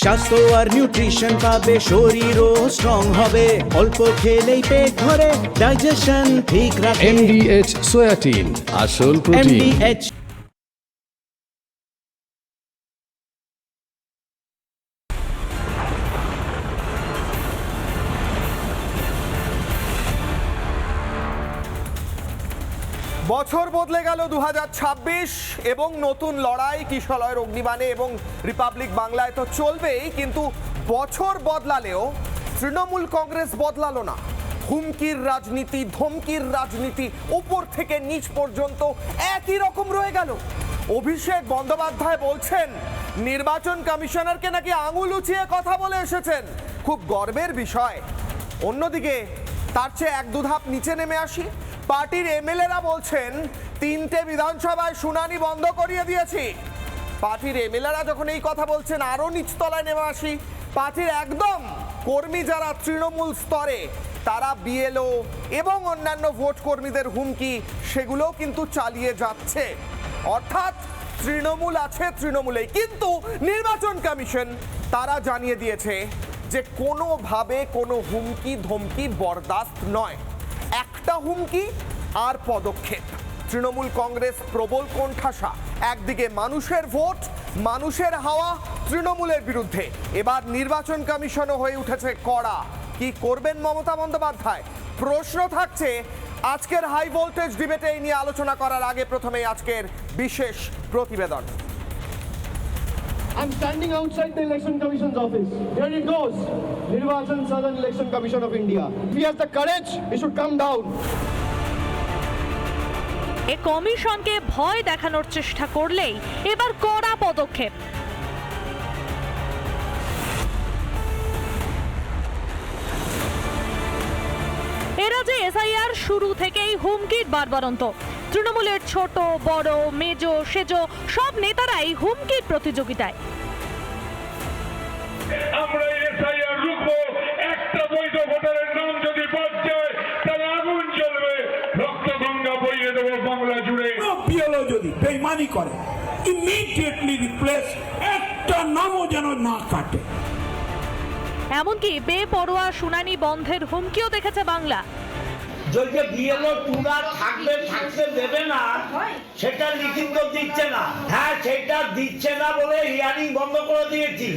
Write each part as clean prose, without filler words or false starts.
স্বাস্থ্য আর নিউট্রিশন পাবে, শরীরও স্ট্রং হবে, অল্প খেলেই পেট ভরে, ডাইজেশন ঠিক রাখে। MDH সোয়াটিন, আসল প্রোটিন। MDH বছর বদলে গেল 2026 এবং নতুন লড়াই কিশলয়ের অগ্নিবাণে এবং রিপাবলিক বাংলায় তো চলবেই, কিন্তু বছর বদলালেও তৃণমূল কংগ্রেস বদলালো না। হুমকির রাজনীতি, ধমকির রাজনীতি উপর থেকে নিচ পর্যন্ত একই রকম রয়ে গেল। অভিষেক বন্দ্যোপাধ্যায় বলছেন নির্বাচন কমিশনারকে নাকি আঙুল উঁচিয়ে কথা বলে এসেছেন, খুব গর্বের বিষয়। অন্যদিকে তার চেয়ে এক দুধাপ নিচে নেমে আসি, পার্টির এমএলএরা বলছেন 3টে বিধানসভায় শুনানি বন্ধ করিয়ে দিয়েছি। পার্টির এমএলএরা যখন এই কথা বলছেন, আরো নিচতলায় নেমে আসি, পার্টির একদম কর্মী যারা তৃণমূল স্তরে, তারা বিএলও এবং অন্যান্য ভোট কর্মীদের হুমকি সেগুলোও কিন্তু চালিয়ে যাচ্ছে। অর্থাৎ তৃণমূল আছে তৃণমূলেই, কিন্তু নির্বাচন কমিশন তারা জানিয়ে দিয়েছে যে কোনোভাবে কোনো হুমকি ধমকি বরদাস্ত নয়। একটা হুমকি আর পদক্ষেপ। তৃণমূল কংগ্রেস প্রবল কোণঠাসা, একদিকে মানুষের ভোট, মানুষের হাওয়া তৃণমূলের বিরুদ্ধে, এবার নির্বাচন কমিশনও হয়ে উঠেছে কড়া। কি করবেন মমতা বন্দ্যোপাধ্যায়? প্রশ্ন থাকছে আজকের হাই ভোল্টেজ ডিবেটে এই নিয়ে আলোচনা করার আগে প্রথমেই আজকের বিশেষ প্রতিবেদন। I'm standing outside the Election Commission's office. Here it goes. Nirvachan Southern Election Commission of India. If he has the courage, he should come down. এ কমিশনকে ভয় দেখানোর চেষ্টা করলেই এবার কড়া পদক্ষেপ। এরা যে এসআইআর শুরু থেকেই হুমকির বারবারন্ত। তৃণমূলের ছোট বড় মেজো সেজো সব নেতারাই হুমকির প্রতিযোগিতায়। আমরা এসআইআর রুখবো, একটা বৈধ ভোটারের নাম যদি বাদ যায় তাহলে আগুন জ্বলবে, রক্তগঙ্গা বইয়ে দেবো বাংলা জুড়ে। বিএলও যদি বেইমানি করে, ইমিডিয়েটলি রিপ্লেস, একটা নামও যেন না কাটে। এমনকি বেপরোয়া শুনানি বন্ধের হুমকিও দেখেছে বাংলা। যদি বিএলও টুরা থাকতে দেবে না, সেটা লিখিত দিচ্ছে না। হ্যাঁ, সেটা দিচ্ছে না বলে হিয়ারিং বন্ধ করে দিয়েছি,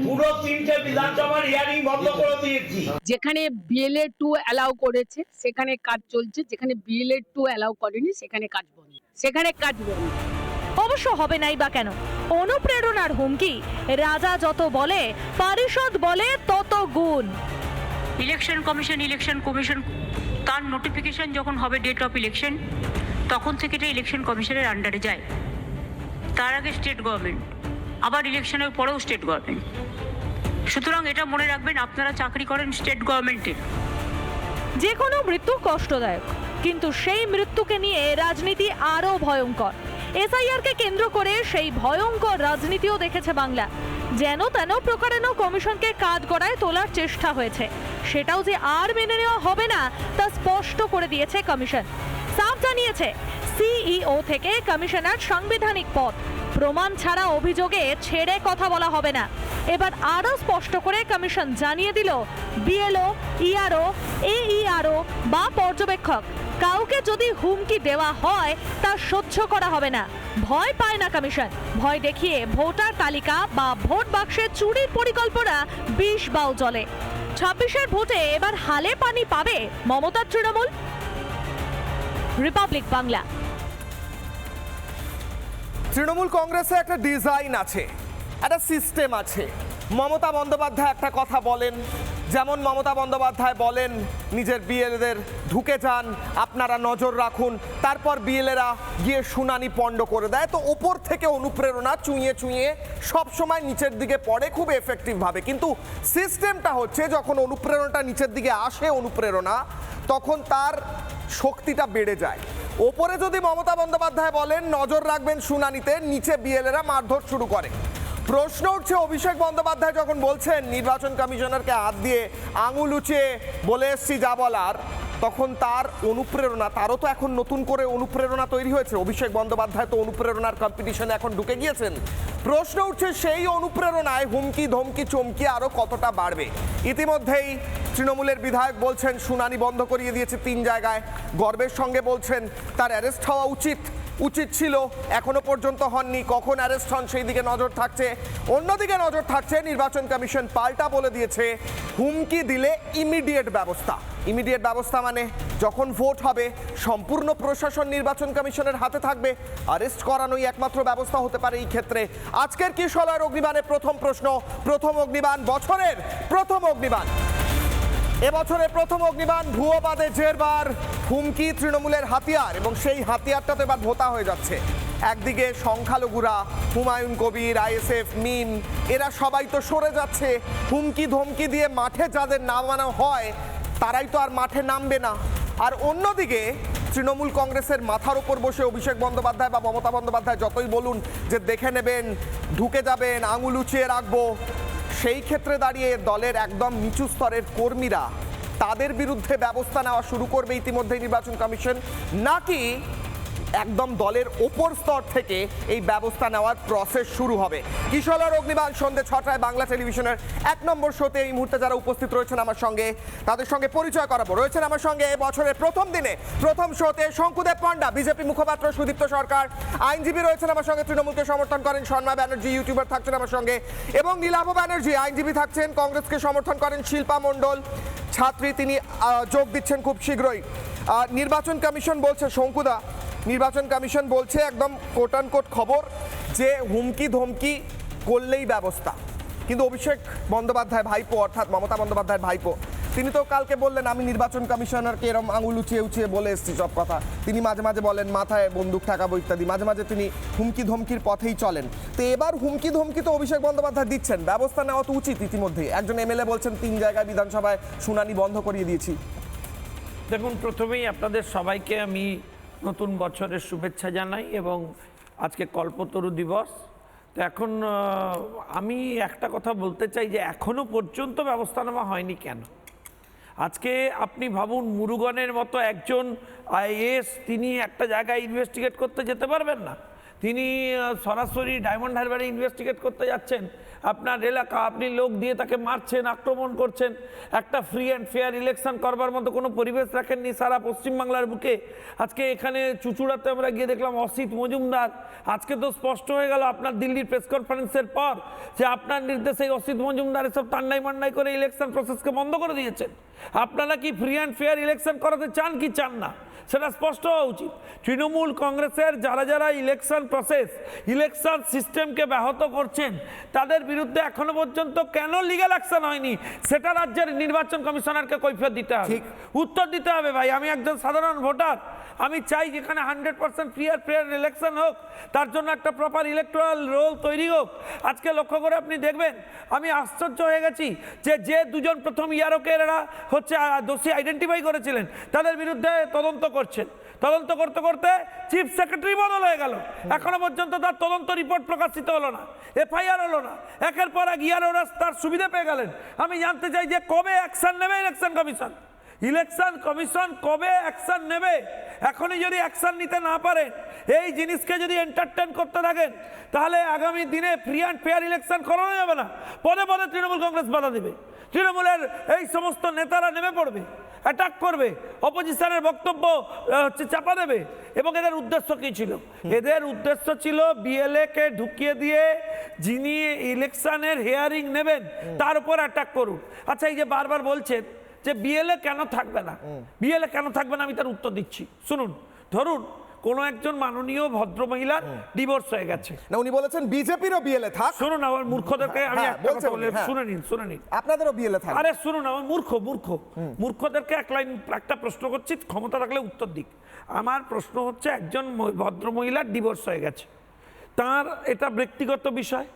পুরো 3টে বিধানসভার হিয়ারিং বন্ধ করে দিয়েছি। যেখানে বিএলএ 2 অ্যালাউ করেছে সেখানে কাজ চলছে, যেখানে বিএলএ 2 অ্যালাউ করেনি সেখানে কাজ বন্ধ, সেখানে কাজ বন্ধ। অবশ্য হবে নাই বা কেন? অনুপ্রেরণার হুমকি। রাজা যত বলে, পারিষদ বলে তত গুণ। ইলেকশন কমিশন তার নোটিফিকেশন যখন হবে ডেট অফ ইলেকশন, তখন থেকে এটা ইলেকশন কমিশনের আন্ডারে যায়। তার আগে স্টেট গভর্নমেন্ট, আবার ইলেকশনের পরেও স্টেট গভর্নমেন্ট। সুতরাং এটা মনে রাখবেন, আপনারা চাকরি করেন স্টেট গভর্নমেন্টের। যে কোনো মৃত্যু কষ্টদায়ক, কিন্তু সেই মৃত্যুকে নিয়ে রাজনীতি আরো ভয়ঙ্কর। এসআইআরকে কেন্দ্র করে সেই ভয়ঙ্কর রাজনীতিও দেখেছে বাংলা। যেন তেন প্রকারেণ কমিশনকে কাঠগড়ায় তোলার চেষ্টা হয়েছে। সেটাও যে আর মেনে নেওয়া হবে না তা স্পষ্ট করে দিয়েছে কমিশন। সাফ জানিয়েছে সিইও থেকে কমিশনার সাংবিধানিক পদ, প্রমাণ ছাড়া অভিযোগে ছেড়ে কথা বলা হবে না। এবার আরো স্পষ্ট করে কমিশন জানিয়ে দিল, বিএলও, ইআরও, এইআরও বা পর্যবেক্ষক কাউকে যদি হুমকি দেওয়া হয় তা সহ্য করা হবে না। ভয় পায় না কমিশন। ভয় দেখিয়ে ভোটার তালিকা বা ভোট বাক্সে চুরির পরিকল্পনা 20 বাউ জলে। 26-এর ভোটে এবার হালে পানি পাবে মমতার তৃণমূল। রিপাবলিক বাংলা। তৃণমূল কংগ্রেসে একটা ডিজাইন আছে, একটা সিস্টেম আছে। মমতা বন্দ্যোপাধ্যায় একটা কথা বলেন, যেমন মমতা বন্দ্যোপাধ্যায় বলেন নিজের বিএলএদের ঢুকে যান, আপনারা নজর রাখুন, তারপর বিএলএরা গিয়ে শুনানি পণ্ড করে দেয়। তো ওপর থেকে অনুপ্রেরণা চুঁইয়ে চুঁইয়ে সবসময় নিচের দিকে পড়ে খুব এফেক্টিভভাবে। কিন্তু সিস্টেমটা হচ্ছে যখন অনুপ্রেরণাটা নিচের দিকে আসে, অনুপ্রেরণা, তখন তার শক্তিটা বেড়ে যায়। ওপরে যদি মমতা বন্দ্যোপাধ্যায় বলেন নজর রাখবেন শুনানিতে, নিচে বিএলএরা মারধর শুরু করে। প্রশ্ন উঠছে অভিষেক বন্দ্যোপাধ্যায় যখন বলছেন নির্বাচন কমিশনারকে হাত দিয়ে আঙুল উঁচিয়ে বলে এসছি যা বলার, তখন তার অনুপ্রেরণা, তারও তো এখন নতুন করে অনুপ্রেরণা তৈরি হয়েছে। অভিষেক বন্দ্যোপাধ্যায় তো অনুপ্রেরণার কম্পিটিশনে এখন ঢুকে গিয়েছেন। প্রশ্ন উঠছে সেই অনুপ্রেরণায় হুমকি ধমকি চমকি আরো কতটা বাড়বে। ইতিমধ্যেই তৃণমূলের বিধায়ক বলছেন শুনানি বন্ধ করিয়ে দিয়েছে 3 জায়গায়। গর্বের সঙ্গে বলছেন তার অ্যারেস্ট হওয়া উচিত ছিল, এখনো পর্যন্ত হননি। কখন অ্যারেস্ট হন সেই দিকে নজর থাকছে। অন্যদিকে নজর থাকছে নির্বাচন কমিশন পাল্টা বলে দিয়েছে হুমকি দিলে ইমিডিয়েট ব্যবস্থা। ইমিডিয়েট ব্যবস্থা মানে যখন ভোট হবে সম্পূর্ণ প্রশাসন নির্বাচন কমিশনের হাতে থাকবে, অ্যারেস্ট করানোই একমাত্র ব্যবস্থা হতে পারে এই ক্ষেত্রে। আজকের কিশলয়ের অগ্নিবাণে প্রথম প্রশ্ন, প্রথম অগ্নিবাণ, বছরের প্রথম অগ্নিবাণ। এবছরের প্রথম অগ্নিবাণ, ভুয়োবাদে জেরবার, হুমকি তৃণমূলের হাতিয়ার, এবং সেই হাতিয়ারটা তো এবার ভোতা হয়ে যাচ্ছে। একদিকে সংখ্যালঘুরা, হুমায়ুন কবির, আইএসএফ, মিম, এরা সবাই তো সরে যাচ্ছে। হুমকি ধমকি দিয়ে মাঠে যাদের নামানো হয় তারাই তো আর মাঠে নামবে না। আর অন্যদিকে তৃণমূল কংগ্রেসের মাথার উপর বসে অভিষেক বন্দ্যোপাধ্যায় বা মমতা বন্দ্যোপাধ্যায় যতই বলুন যে দেখে নেবেন, ঢুকে যাবেন, আঙুল উঁচিয়ে রাখবো, সেই ক্ষেত্রে দাঁড়িয়ে দলের একদম নিচু স্তরের কর্মীরা তাদের বিরুদ্ধে ব্যবস্থা নেওয়া শুরু করবে ইতিমধ্যেই নির্বাচন কমিশন, নাকি একদম দলের ওপর স্তর থেকে এই ব্যবস্থা নেওয়ার প্রসেস শুরু হবে? কিশলয়ের অগ্নিবাণ সন্ধ্যে 6টায় বাংলা টেলিভিশনের 1 নম্বর শোতে এই মুহূর্তে যারা উপস্থিত রয়েছেন আমার সঙ্গে তাদের সঙ্গে পরিচয় করাবো। রয়েছেন আমার সঙ্গে বছরের প্রথম দিনে প্রথম শোতে শঙ্কুদেব পান্ডা, বিজেপি মুখপাত্র সুদীপ্ত সরকার, আইনজীবী রয়েছেন আমার সঙ্গে, তৃণমূলকে সমর্থন করেন সন্ময় ব্যানার্জি, ইউটিউবার থাকছেন আমার সঙ্গে, এবং নীলাভ ব্যানার্জি আইনজীবী থাকছেন, কংগ্রেসকে সমর্থন করেন শিল্পা মণ্ডল, ছাত্রী, তিনি যোগ দিচ্ছেন খুব শীঘ্রই। নির্বাচন কমিশন বলছে, শঙ্কুদা, নির্বাচন কমিশন বলছে একদম কোট অ্যান্ড কোট খবর যে হুমকি ধমকি করলেই ব্যবস্থা। কিন্তু অভিষেক বন্দ্যোপাধ্যায় ভাইপো, অর্থাৎ মমতা বন্দ্যোপাধ্যায়ের ভাইপো, তিনি তো কালকে বললেন আমি নির্বাচন কমিশনারকে এরম আঙুল উঁচিয়ে বলে এসেছি সব কথা। তিনি মাঝে মাঝে বলেন মাথায় বন্দুক ঠেকাবো ইত্যাদি, মাঝে মাঝে তিনি হুমকি ধমকির পথেই চলেন। তো এবার হুমকি ধমকি তো অভিষেক বন্দ্যোপাধ্যায় দিচ্ছেন, ব্যবস্থা নেওয়া তো উচিত ইতিমধ্যেই। একজন এমএলএ বলছেন 3 জায়গায় বিধানসভায় শুনানি বন্ধ করিয়ে দিয়েছি। দেখুন, প্রথমেই আপনাদের সবাইকে আমি নতুন বছরের শুভেচ্ছা জানাই এবং আজকে কল্পতরু দিবস। তো এখন আমি একটা কথা বলতে চাই যে এখনো পর্যন্ত ব্যবস্থা নেওয়া হয়নি কেন? আজকে আপনি ভাবুন, মুরুগনের মতো একজন আইএএস তিনি একটা জায়গায় ইনভেস্টিগেট করতে যেতে পারবেন না? তিনি সরাসরি ডায়মন্ড হারবারে ইনভেস্টিগেট করতে যাচ্ছেন। আপনার এলাকা, আপনি লোক দিয়ে তাকে মারছেন, আক্রমণ করছেন, একটা ফ্রি অ্যান্ড ফেয়ার ইলেকশন করবার মতো কোনো পরিবেশ রাখেননি সারা পশ্চিমবাংলার বুকে। আজকে এখানে চুঁচুড়াতে আমরা গিয়ে দেখলাম অসিত মজুমদার, আজকে তো স্পষ্ট হয়ে গেল আপনার দিল্লির প্রেস কনফারেন্সের পর যে আপনার নির্দেশে অসিত মজুমদার এসব টান্ডাই মান্ডাই করে ইলেকশন প্রসেসকে বন্ধ করে দিয়েছেন। আপনারা কি ফ্রি অ্যান্ড ফেয়ার ইলেকশন করাতে চান কি চান না সেটা স্পষ্ট হওয়া উচিত। তৃণমূল কংগ্রেসের যারা ইলেকশন প্রসেস, ইলেকশন সিস্টেমকে ব্যাহত করছেন তাদের বিরুদ্ধে এখনো পর্যন্ত কেন লিগ্যাল অ্যাকশন হয়নি সেটা রাজ্যের নির্বাচন কমিশনারকে কৈফিয়ত দিতে হবে, উত্তর দিতে হবে। ভাই, আমি একজন সাধারণ ভোটার, আমি চাই যেখানে 100% ফেয়ার ইলেকশন হোক, তার জন্য একটা প্রপার ইলেকটোরাল রোল তৈরি হোক। আজকে লক্ষ্য করে আপনি দেখবেন, আমি আশ্চর্য হয়ে গেছি যে 2জন প্রথম ইয়ারকেরা হচ্ছে দোষী আইডেন্টিফাই করেছিলেন তাদের বিরুদ্ধে তদন্ত করছেন। তদন্ত করতে করতে চিফ সেক্রেটারি বদল হয়ে গেল, এখনো পর্যন্ত তার তদন্ত রিপোর্ট প্রকাশিত হলো না, এফআইআর হলো না। একের পর এক ইয়ারোরা তার সুবিধা পেয়ে গেলেন। আমি জানতে চাই যে কবে অ্যাকশন নেবে ইলেকশন কমিশন? ইলেকশন কমিশন কবে অ্যাকশন নেবে? এখনই যদি অ্যাকশন নিতে না পারেন, এই জিনিসকে যদি এন্টারটেন করতে থাকেন, তাহলে আগামী দিনে ফ্রি অ্যান্ড ফেয়ার ইলেকশন করানো যাবে না। পদে পদে তৃণমূল কংগ্রেস বাধা দেবে, তৃণমূলের এই সমস্ত নেতারা নেমে পড়বে, অ্যাটাক করবে, অপোজিশনের বক্তব্য চাপা দেবে। এবং এদের উদ্দেশ্য কি ছিল? এদের উদ্দেশ্য ছিল বিএলএ কে ঢুকিয়ে দিয়ে যিনি ইলেকশনের হিয়ারিং নেবেন তার উপর অ্যাটাক করুন। আচ্ছা, এই যে বারবার বলছেন যে বিএলএ কেন থাকবে না, বিএলএ কেন থাকবে না, আমি তার উত্তর দিচ্ছি। শুনুন, ধরুন কোন একজন মাননীয় ভদ্র মহিলার ডিভোর্স হয়ে গেছে, না উনি বলেছেন বিজেপিরও বিএলএ থাক। শুনুন, আমার মূর্খদেরকে আমি একটা কথা বলি, শুনে নিন। আপনাদেরও বিএলএ থাক। আরে শুনুন, আমার মূর্খদেরকে একটা প্রশ্ন করছি, ক্ষমতা রাখলে উত্তর দিক। আমার প্রশ্ন হচ্ছে, একজন ভদ্র মহিলার ডিভোর্স হয়ে গেছে, তার এটা ব্যক্তিগত বিষয়,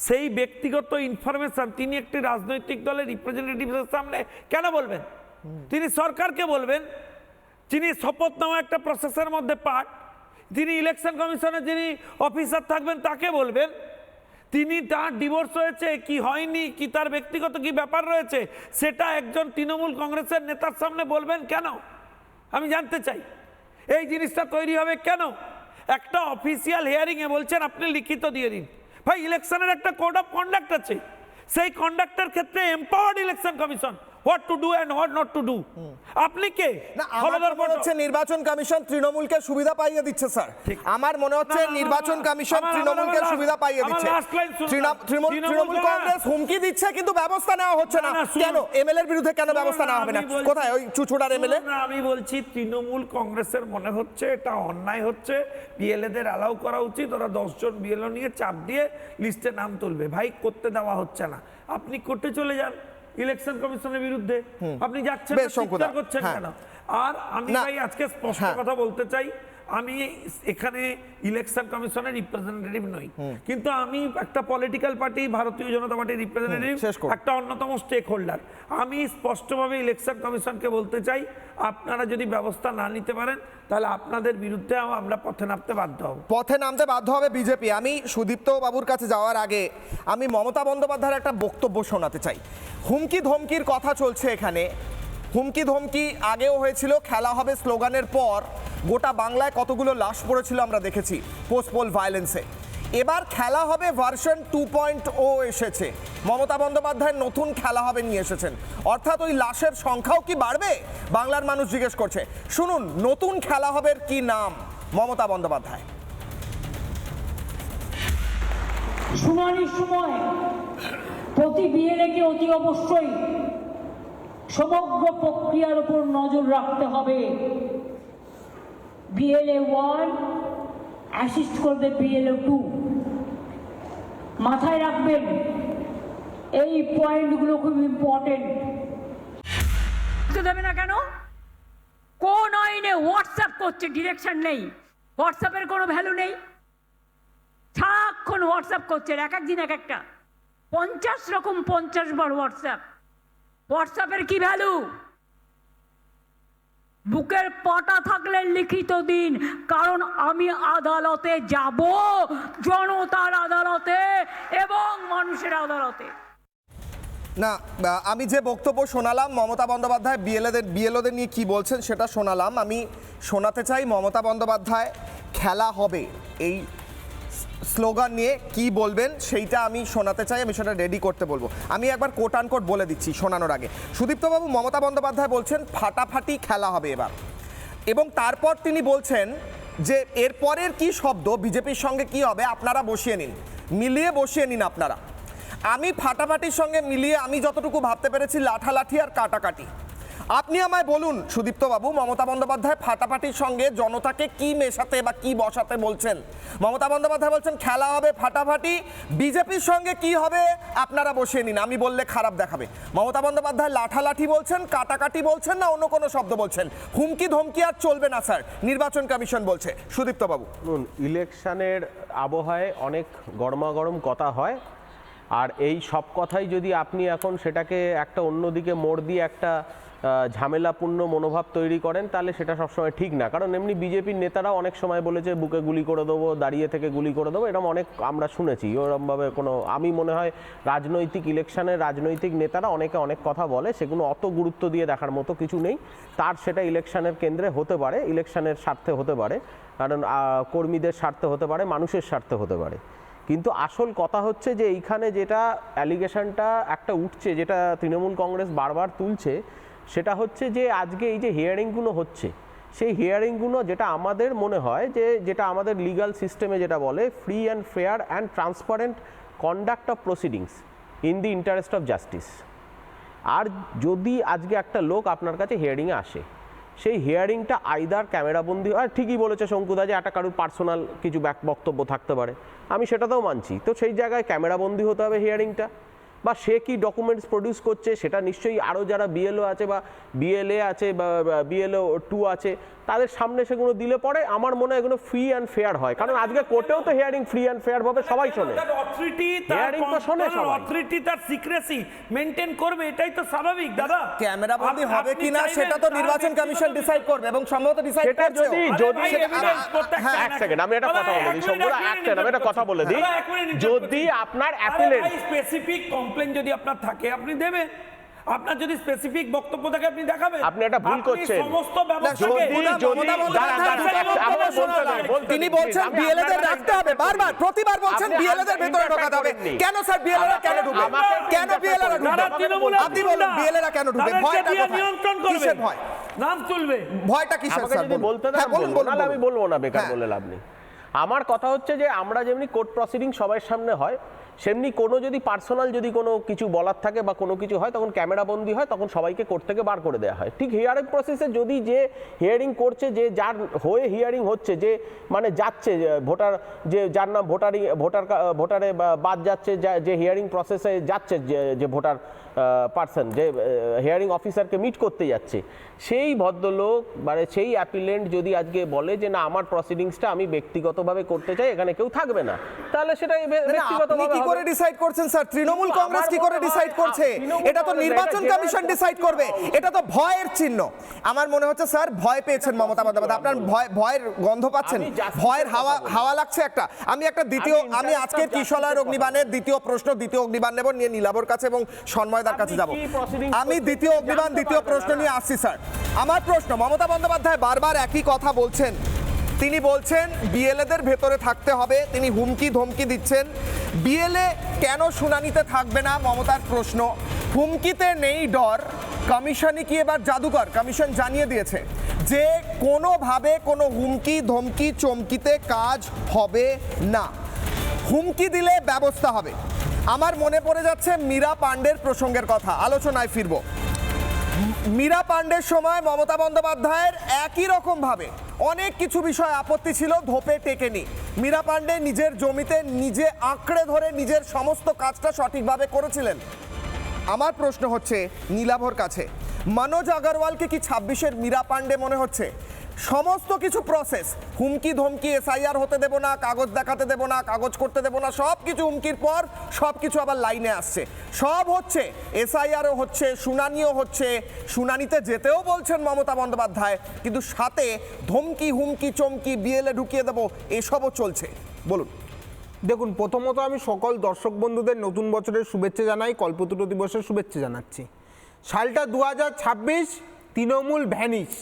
সেই ব্যক্তিগত ইনফরমেশন তিনি একটি রাজনৈতিক দলের রিপ্রেজেন্টেটিভের সামনে কেন বলবেন? তিনি সরকারকে বলবেন, যিনি শপথ নেওয়া একটা প্রসেসের মধ্যে পার্ট, যিনি ইলেকশন কমিশনের যিনি অফিসার থাকবেন তাকে বলবেন। তিনি তার ডিভোর্স হয়েছে কি হয়নি, কি তার ব্যক্তিগত কি ব্যাপার রয়েছে, সেটা একজন তৃণমূল কংগ্রেসের নেতার সামনে বলবেন কেন? আমি জানতে চাই এই জিনিসটা তৈরি হবে কেন? একটা অফিসিয়াল হিয়ারিংয়ে বলছেন আপনি লিখিত দিয়ে দিন। ভাই, ইলেকশনের একটা কোড অফ কন্ডাক্ট আছে, সেই কন্ডাক্টের ক্ষেত্রে empowered election commission what to do and what not to do. আপনি কে? না, আমার মনে হচ্ছে নির্বাচন কমিশন তৃণমূলকে সুবিধা পাইয়ে দিচ্ছে স্যার। আমার মনে হচ্ছে নির্বাচন কমিশন তৃণমূলকে সুবিধা পাইয়ে দিচ্ছে। তৃণমূল কংগ্রেস হুমকি দিচ্ছে কিন্তু ব্যবস্থা নেওয়া হচ্ছে না কেন? এমএলএর বিরুদ্ধে কেন ব্যবস্থা নেওয়া হবে না? কোথায় ওই চুচুড়ার এমএলএ? আমি বলছি তৃণমূল কংগ্রেসের মনে হচ্ছে এটা অন্যায় হচ্ছে, বিএলএদের অ্যালাউ করা উচিত, ওরা 10 জন বিএলও নিয়ে চাপ দিয়ে লিস্টে নাম তুলবে। ভাই, করতে দেওয়া হচ্ছে না, আপনি কোর্টে চলে যান ইলেকশন কমিশনের বিরুদ্ধে, আপনি যাচ্ছেন না, চিৎকার করছেন কেন? আর আমি ভাই আজকে স্পষ্ট কথা বলতে চাই, আমি এখানে ইলেকশন কমিশনের রিপ্রেজেন্টেটিভ নই, কিন্তু আমি একটা পলিটিক্যাল পার্টি ভারতীয় জনতা পার্টির রিপ্রেজেন্টেটিভ, একটা অন্যতম স্টেক হোল্ডার। আমি স্পষ্টভাবে ইলেকশন কমিশনকে বলতে চাই, আপনারা যদি ব্যবস্থা না নিতে পারেন তাহলে আপনাদের বিরুদ্ধে আমরা পথে নামতে বাধ্য হব। পথে নামতে বাধ্য হবে বিজেপি। আমি সুদীপ্ত বাবুর কাছে যাওয়ার আগে আমি মমতা বন্দ্যোপাধ্যায়ের একটা বক্তব্য শোনাতে চাই। হুমকি ধমকির কথা চলছে এখানে, হুমকি ধমকি আগেও হয়েছিল, খেলা হবে স্লোগানের পর গোটা বাংলায় কতগুলো লাশ পড়েছিল আমরা দেখেছি পোস্ট পোল ভায়োলেন্সে। এবার খেলা হবে ভার্সন 2.0 এসেছে, মমতা বন্দ্যোপাধ্যায় নতুন খেলা হবে নিয়ে এসেছেন, অর্থাৎ ওই লাশের সংখ্যাও কি বাড়বে বাংলার মানুষ জিজ্ঞেস করছে। শুনুন নতুন খেলা হবে কি নাম মমতা বন্দ্যোপাধ্যায়। শুনানির সময় প্রতি বিএলএকে অতি অবশ্যই সমগ্র প্রক্রিয়ার উপর নজর রাখতে হবে। বিএলএ 1 অ্যাসিস্ট করবে বিএলএ 2। মাথায় রাখবেন এই পয়েন্টগুলো খুব ইম্পর্টেন্ট। দেবে না কেন? কোন আইনে হোয়াটসঅ্যাপ করছে? ডিরেকশন নেই, হোয়াটসঅ্যাপের কোনো ভ্যালু নেই, সারাক্ষণ হোয়াটসঅ্যাপ করছে, এক এক দিন এক একটা 50 রকম 50 বার হোয়াটসঅ্যাপ। হোয়াটসঅ্যাপের কি ভ্যালু? বুকের পাটা থাকলে লিখিত দিন, কারণ আমি আদালতে যাব, জনতার আদালতে এবং মানুষের আদালতে। না, আমি যে বক্তব্য শোনালাম মমতা বন্দ্যোপাধ্যায় বিএলওদের নিয়ে কি বলছেন সেটা শোনালাম। আমি শোনাতে চাই মমতা বন্দ্যোপাধ্যায় খেলা হবে এই স্লোগান নিয়ে কি বলবেন সেইটা আমি শোনাতে চাই, আমি সেটা রেডি করতে বলবো। আমি একবার কোট আনকোট বলে দিচ্ছি শোনানোর আগে। সুদীপ্তবাবু, মমতা বন্দ্যোপাধ্যায় বলছেন ফাটাফাটি খেলা হবে এবার, এবং তারপর তিনি বলছেন যে এরপরের কি শব্দ বিজেপির সঙ্গে কি হবে আপনারা বসিয়ে নিন, মিলিয়ে বসিয়ে নিন আপনারা। আমি ফাটাফাটির সঙ্গে মিলিয়ে আমি যতটুকু ভাবতে পেরেছি লাঠালাঠি আর কাটাকাটি। আপনি আমায় বলুন সুদীপ্তবাবু, মমতা বন্দ্যোপাধ্যায় ফাটাফাটির সঙ্গে জনতাকে কি মেশাতে বা কি বসাতে বলছেন? মমতা বন্দ্যোপাধ্যায় বলছেন খেলা হবে ফাটাফাটি, বিজেপির সঙ্গে কি হবে আপনারা বসিয়ে নিন, আমি বললে খারাপ দেখাবে। মমতা বন্দ্যোপাধ্যায় লাঠালাঠি বলছেন, কাটাকাটি বলছেন, না অন্য কোনো শব্দ বলছেন? হুমকি ধমকি আর চলবে না স্যার, নির্বাচন কমিশন বলছে। সুদীপ্তবাবু, ইলেকশনের আবহাওয়ায় অনেক গরমাগরম কথা হয়, আর এই সব কথাই যদি আপনি এখন সেটাকে একটা অন্যদিকে মোড় দিয়ে একটা ঝামেলাপূর্ণ মনোভাব তৈরি করেন তাহলে সেটা সবসময় ঠিক না। কারণ এমনি বিজেপির নেতারাও অনেক সময় বলেছে বুকে গুলি করে দেবো, দাঁড়িয়ে থেকে গুলি করে দেবো, এরকম অনেক আমরা শুনেছি। ওরকমভাবে কোনো, আমি মনে হয় রাজনৈতিক ইলেকশনের রাজনৈতিক নেতারা অনেকে অনেক কথা বলে, সেগুলো অত গুরুত্ব দিয়ে দেখার মতো কিছু নেই। তার সেটা ইলেকশনের কেন্দ্রে হতে পারে, ইলেকশনের স্বার্থে হতে পারে, কারণ কর্মীদের স্বার্থে হতে পারে, মানুষের স্বার্থে হতে পারে। কিন্তু আসল কথা হচ্ছে যে এইখানে যেটা অ্যালিগেশনটা একটা উঠছে, যেটা তৃণমূল কংগ্রেস বারবার তুলছে, সেটা হচ্ছে যে আজকে এই যে হিয়ারিংগুলো হচ্ছে, সেই হিয়ারিংগুলো যেটা আমাদের মনে হয় যে যেটা আমাদের লিগাল সিস্টেমে যেটা বলে free and fair and transparent conduct of proceedings in the interest of justice. আর যদি আজকে একটা লোক আপনার কাছে হিয়ারিংয়ে আসে, সেই হিয়ারিংটা আইদার ক্যামেরাবন্দি হয়, ঠিকই বলেছে শঙ্কুদা যে একটা কারোর পার্সোনাল কিছু বক্তব্য থাকতে পারে, আমি সেটাতেও মানছি, তো সেই জায়গায় ক্যামেরাবন্দি হতে হবে হিয়ারিংটা, বা সে কি ডকুমেন্টস প্রডিউস করছে সেটা নিশ্চয়ই আরও যারা বিএলও আছে বা বিএলএ আছে বা বিএলও 2 আছে তাদের সামনে সেগুলো দিলে পরে আমার মনে হয় এগুলো ফ্রি অ্যান্ড ফেয়ার হয়, কারণ আজকে কোর্টেও তো হিয়ারিং ফ্রি অ্যান্ড ফেয়ার ভাবে সবাই শোনে, হিয়ারিং তো শোনে সবাই, অথরিটি তার সিক্রেসি মেইনটেইন করবে, এটাই তো স্বাভাবিক দাদা। ক্যামেরা বন্দি হবে কিনা সেটা তো নির্বাচন কমিশন ডিসাইড করবে এবং সম্ভবত ডিসাইড সেটা করছে। যদি এক সেকেন্ড আমি একটা কথা বলে দিই, শম্ভুদা এক সেকেন্ড আমি একটা কথা বলে দিই, যদি আপনার অ্যাপিলেন্ট স্পেসিফিক কমপ্লেইন যদি আপনার থাকে আপনি দেবেন, আপনার যদি স্পেসিফিক বক্তব্য থাকে আপনি দেখাবেন। আপনি একটা ভুল করছেন, সমস্ত ব্যবস্থা তিনি বলছেন বিএলএদের রাখতে হবে, বারবার প্রতিবার বলছেন বিএলএদের ভেতরে ঢোকাতে হবে। কেন স্যার বিএলএরা কেন ঢুকবে? কেন বিএলএরা ঢুকবে? আপনি বলুন বিএলএরা কেন ঢুকবে? ভয়টা নিয়ন্ত্রণ করবে, কিসের ভয়? নাম তুলবে, ভয়টা কিসের স্যার? বলতে দেন, বলুন, আমি বলবো না, বেকার বলে লাভ নেই। আমার কথা হচ্ছে যে আমরা যেমনি কোর্ট প্রসিডিং সবার সামনে হয়, সেমনি কোনো যদি পার্সোনাল যদি কোনো কিছু বলার থাকে বা কোনো কিছু হয় তখন ক্যামেরা বন্দি হয়, তখন সবাইকে কোর্ট থেকে বার করে দেওয়া হয়। ঠিক হিয়ারিং প্রসেসে যদি যে হিয়ারিং করছে, যে যার হয়ে হিয়ারিং হচ্ছে, যে মানে যাচ্ছে ভোটার, যে যার নাম ভোটারে বাদ যাচ্ছে, যে হিয়ারিং প্রসেসে যাচ্ছে, যে ভোটার পার্সন যে হিয়ারিং অফিসারকে মিট করতে যাচ্ছে, সেই ভদ্রলোক মানে সেই অ্যাপিলেন্ট যদি আজকে বলে যে না আমার প্রসিডিংসটা আমি ব্যক্তিগতভাবে করতে চাই, এখানে কেউ থাকবে না, তাহলে সেটা ব্যক্তিগতভাবে কি করে ডিসাইড করছেন স্যার? তৃণমূল কংগ্রেস কি করে ডিসাইড করছে? এটা তো নির্বাচন কমিশন ডিসাইড করবে। এটা তো ভয়ের চিহ্ন। আমার মনে হচ্ছে স্যার ভয় পেয়েছেন মমতা বন্দ্যোপাধ্যায়, আপনার ভয়ের গন্ধ পাচ্ছেন, ভয়ের হাওয়া লাগছে একটা। আমি আজকের কিশলয়ের অগ্নিবাণের দ্বিতীয় প্রশ্ন, দ্বিতীয় অগ্নিবাণ নেব, নিয়ে নীলাভর কাছে এবং সন্ময়দার কাছে যাব। আমি দ্বিতীয় অগ্নিবাণ দ্বিতীয় প্রশ্ন নিয়ে আসছি স্যার। আমার প্রশ্ন, মমতা বন্দ্যোপাধ্যায় বারবার একই কথা বলছেন, তিনি বলছেন বিএলএদের ভেতরে থাকতে হবে, তিনি হুমকি ধমকি দিচ্ছেন। বিএলএ কেন শুনানিতে থাকবে না? মমতার প্রশ্ন। হুমকিতে নেই ডর, কমিশনই কি এবার জাদুকর? কমিশন জানিয়ে দিয়েছে যে কোনোভাবে কোনো হুমকি ধমকি চমকিতে কাজ হবে না, হুমকি দিলে ব্যবস্থা হবে। আমার মনে পড়ে যাচ্ছে মীরা পাণ্ডের প্রসঙ্গের কথা, আলোচনায় ফিরব। মীরা পাণ্ডের সময় মমতা বন্দ্যোপাধ্যায়ের একই রকম ভাবে অনেক কিছু বিষয় আপত্তি ছিল, ধোপে টেকেনি। মীরা পাণ্ডে নিজের জমিতে নিজে আঁকড়ে ধরে নিজের সমস্ত কাজটা সঠিকভাবে করেছিলেন। আমার প্রশ্ন হচ্ছে নীলাভর কাছে, মনোজ আগরওয়ালকে কি 26-এর মীরা পাণ্ডে মনে হচ্ছে? সমস্ত কিছু প্রসেস, হুমকি ধমকি, এসআইআর হতে দেব না, কাগজ দেখাতে দেব না, কাগজ করতে দেব না, সব কিছু হুমকির পর সব কিছু আবার লাইনে আসছে, সব হচ্ছে, এসআইআরও হচ্ছে, শুনানিও হচ্ছে, শুনানিতে যেতেও বলছেন মমতা বন্দ্যোপাধ্যায়, কিন্তু সাথে ধমকি হুমকি চমকি বিএলএ ঢুকিয়ে দেবো এসবও চলছে। বলুন। দেখুন, প্রথমত আমি সকল দর্শক বন্ধুদের নতুন বছরের শুভেচ্ছা জানাই, কল্পতরু দিবসের শুভেচ্ছা জানাচ্ছি। সালটা 2026, তৃণমূল ভ্যানিশ,